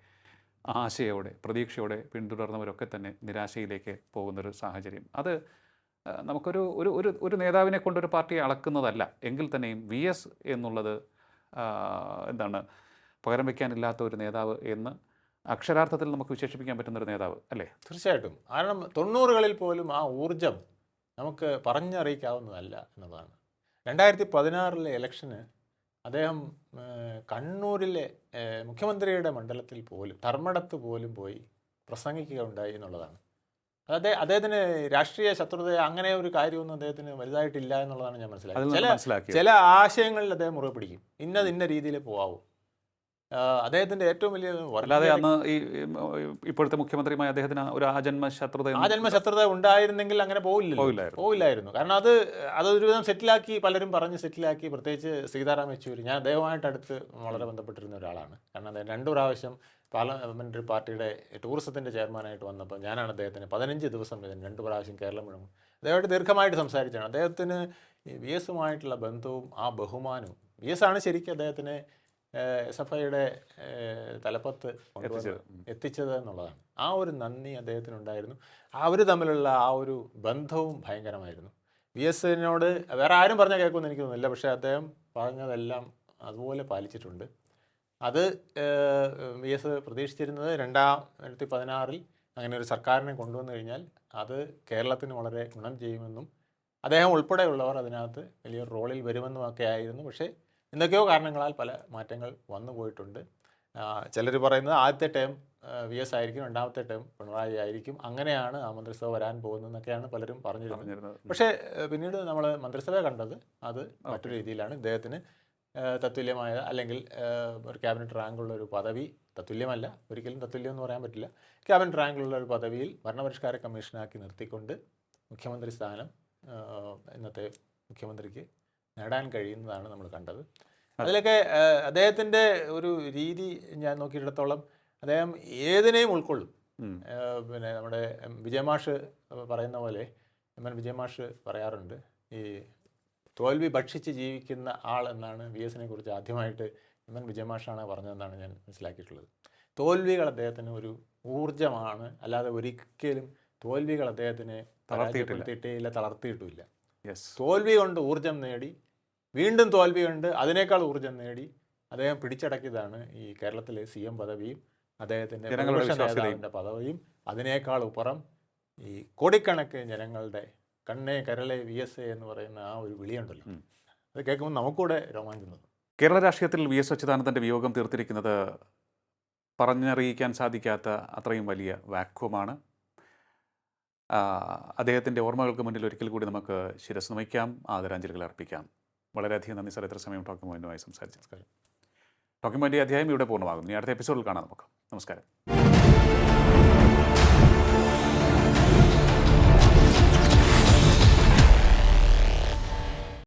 ആശയോടെ, പ്രതീക്ഷയോടെ പിന്തുടർന്നവരൊക്കെ തന്നെ നിരാശയിലേക്ക് പോകുന്നൊരു സാഹചര്യം. അത് നമുക്കൊരു ഒരു ഒരു ഒരു നേതാവിനെ കൊണ്ടൊരു പാർട്ടിയെ അളക്കുന്നതല്ല. എങ്കിൽ തന്നെയും VS എന്നുള്ളത് എന്താണ്, പകരം വയ്ക്കാനില്ലാത്ത ഒരു നേതാവ് എന്ന് അക്ഷരാർത്ഥത്തിൽ നമുക്ക് വിശേഷിപ്പിക്കാൻ പറ്റുന്നൊരു നേതാവ് അല്ലേ? തീർച്ചയായിട്ടും. കാരണം 90-കളിൽ പോലും ആ ഊർജം നമുക്ക് പറഞ്ഞറിയിക്കാവുന്നതല്ല എന്നുള്ളതാണ്. 2016 ഇലക്ഷന് അദ്ദേഹം കണ്ണൂരിലെ മുഖ്യമന്ത്രിയുടെ മണ്ഡലത്തിൽ പോലും, ധർമ്മടത്ത് പോലും പോയി പ്രസംഗിക്കുകയുണ്ടായി എന്നുള്ളതാണ്. അദ്ദേഹത്തിന് രാഷ്ട്രീയ ശത്രുത അങ്ങനെ ഒരു കാര്യമൊന്നും അദ്ദേഹത്തിന് വലുതായിട്ടില്ല എന്നുള്ളതാണ് ഞാൻ അതിൽ മനസ്സിലാക്കിയത്. നിന്ന് മനസ്സിലാക്കിയത് ചില ആശയങ്ങളിൽ അദ്ദേഹം മുറുകെ പിടിക്കും, ഇന്ന രീതിയിൽ പോവാവും. അദ്ദേഹത്തിന്റെ ഏറ്റവും വലിയ അല്ലാതെ അന്ന് ഈ ഇപ്പോഴത്തെ മുഖ്യമന്ത്രിയുമായി അദ്ദേഹത്തിന് ഒരു ആജന്മ ശത്രുത ശത്രുത ഉണ്ടായിരുന്നെങ്കിൽ അങ്ങനെ പോവില്ലായിരുന്നു. കാരണം അതൊരുവിധം സെറ്റിലാക്കി, പലരും പറഞ്ഞ് സെറ്റിലാക്കി. പ്രത്യേകിച്ച് സീതാറാം യെച്ചൂരി, ഞാൻ അദ്ദേഹമായിട്ട് അടുത്ത് വളരെ ബന്ധപ്പെട്ടിരുന്ന ഒരാളാണ്. കാരണം അദ്ദേഹം 2 പ്രാവശ്യം പാർലമെൻ്ററി പാർട്ടിയുടെ ടൂറിസത്തിൻ്റെ ചെയർമാനായിട്ട് വന്നപ്പോൾ ഞാനാണ് അദ്ദേഹത്തിന് 15 ദിവസം 2 പ്രാവശ്യം കേരളം മുഴുവൻ അദ്ദേഹമായിട്ട് ദീർഘമായിട്ട് സംസാരിച്ചാണ്. അദ്ദേഹത്തിന് വി എസുമായിട്ടുള്ള ബന്ധവും ആ ബഹുമാനവും, വി എസ് ആണ് ശരിക്കും അദ്ദേഹത്തിന് SFIയുടെ തലപ്പത്ത് എത്തിച്ചത് എന്നുള്ളതാണ്. ആ ഒരു നന്ദി അദ്ദേഹത്തിനുണ്ടായിരുന്നു. അവർ തമ്മിലുള്ള ആ ഒരു ബന്ധവും ഭയങ്കരമായിരുന്നു. വി എസിനോട് വേറെ ആരും പറഞ്ഞാൽ കേൾക്കുമെന്ന് എനിക്ക് തോന്നുന്നില്ല, പക്ഷേ അദ്ദേഹം പറഞ്ഞതെല്ലാം അതുപോലെ പാലിച്ചിട്ടുണ്ട്. അത് വി എസ് പ്രതീക്ഷിച്ചിരുന്നത് 2016 അങ്ങനെ ഒരു സർക്കാരിനെ കൊണ്ടുവന്നു കഴിഞ്ഞാൽ അത് കേരളത്തിന് വളരെ ഗുണം ചെയ്യുമെന്നും അദ്ദേഹം ഉൾപ്പെടെയുള്ളവർ അതിനകത്ത് വലിയൊരു റോളിൽ വരുമെന്നുമൊക്കെ ആയിരുന്നു. പക്ഷേ എന്തൊക്കെയോ കാരണങ്ങളാൽ പല മാറ്റങ്ങൾ വന്നു പോയിട്ടുണ്ട്. ചിലർ പറയുന്നത് ആദ്യത്തെ ടേം വി എസ് ആയിരിക്കും, 2ാമത്തെ ടേം പിണറായി ആയിരിക്കും, അങ്ങനെയാണ് ആ മന്ത്രിസഭ വരാൻ പോകുന്നതെന്നൊക്കെയാണ് പലരും പറഞ്ഞിരുന്നത്. പക്ഷേ പിന്നീട് നമ്മൾ മന്ത്രിസഭ കണ്ടത് അത് മറ്റൊരു രീതിയിലാണ്. ഇദ്ദേഹത്തിന് തത്തുല്യമായ അല്ലെങ്കിൽ ഒരു ക്യാബിനറ്റ് റാങ്കുള്ള ഒരു പദവി, തത്തുല്യമല്ല, ഒരിക്കലും തത്തുല്യം എന്ന് പറയാൻ പറ്റില്ല, ക്യാബിനറ്റ് റാങ്കുള്ള ഒരു പദവിയിൽ ഭരണപരിഷ്കാര കമ്മീഷനാക്കി നിർത്തിക്കൊണ്ട് മുഖ്യമന്ത്രി സ്ഥാനം ഇന്നത്തെ മുഖ്യമന്ത്രിക്ക് നേടാൻ കഴിയുന്നതാണ് നമ്മൾ കണ്ടത്. അതിലൊക്കെ അദ്ദേഹത്തിൻ്റെ ഒരു രീതി ഞാൻ നോക്കിയിടത്തോളം അദ്ദേഹം ഏതിനെയും ഉൾക്കൊള്ളും. പിന്നെ നമ്മുടെ വിജയമാഷ് പറയുന്ന പോലെ, വിജയമാഷ് പറയാറുണ്ട്, ഈ തോൽവി ഭക്ഷിച്ച് ജീവിക്കുന്ന ആൾ എന്നാണ് വി എസിനെ കുറിച്ച് ആദ്യമായിട്ട് വിജയമാഷാണ് പറഞ്ഞതെന്നാണ് ഞാൻ മനസ്സിലാക്കിയിട്ടുള്ളത്. തോൽവികൾ അദ്ദേഹത്തിന് ഒരു ഊർജ്ജമാണ്, അല്ലാതെ ഒരിക്കലും തോൽവികൾ അദ്ദേഹത്തിനെ തളർത്തിയിട്ടുമില്ല. തോൽവി കൊണ്ട് ഊർജ്ജം നേടി, വീണ്ടും തോൽവി കൊണ്ട് അതിനേക്കാൾ ഊർജ്ജം നേടി അദ്ദേഹം പിടിച്ചടക്കിയതാണ് ഈ കേരളത്തിലെ CM പദവിയും അദ്ദേഹത്തിൻ്റെ നേതാവിൻ്റെ പദവിയും. അതിനേക്കാൾ ഉപ്പുറം ഈ കോടിക്കണക്കിന് ജനങ്ങളുടെ കണ്ണേ കരളെ VS എന്ന് പറയുന്ന ആ ഒരു വിളിയുണ്ടല്ലോ, അത് കേൾക്കുമ്പോൾ നമുക്കൂടെ രോമാഞ്ചം തോന്നും. കേരള രാഷ്ട്രീയത്തിൽ VS അച്യുതാനന്ദൻ്റെ വിയോഗം തീർത്തിരിക്കുന്നത് പറഞ്ഞറിയിക്കാൻ സാധിക്കാത്ത അത്രയും വലിയ വാക്വമാണ്. അദ്ദേഹത്തിൻ്റെ ഓർമ്മകൾക്ക് മുന്നിൽ ഒരിക്കൽ കൂടി നമുക്ക് ശിരസ് നമിക്കാം, ആദരാഞ്ജലികൾ അർപ്പിക്കാം. വളരെയധികം നന്ദി സാർ, ഇത്ര സമയം ടോക്കിംഗ് പോയിന്റുമായി സംസാരിച്ചു. ടോക്കിംഗ് പോയിന്റ് അധ്യായം ഇവിടെ പൂർണ്ണമാകുന്നു. ഇനി അടുത്ത എപ്പിസോഡിൽ കാണാം നമുക്ക്. നമസ്കാരം.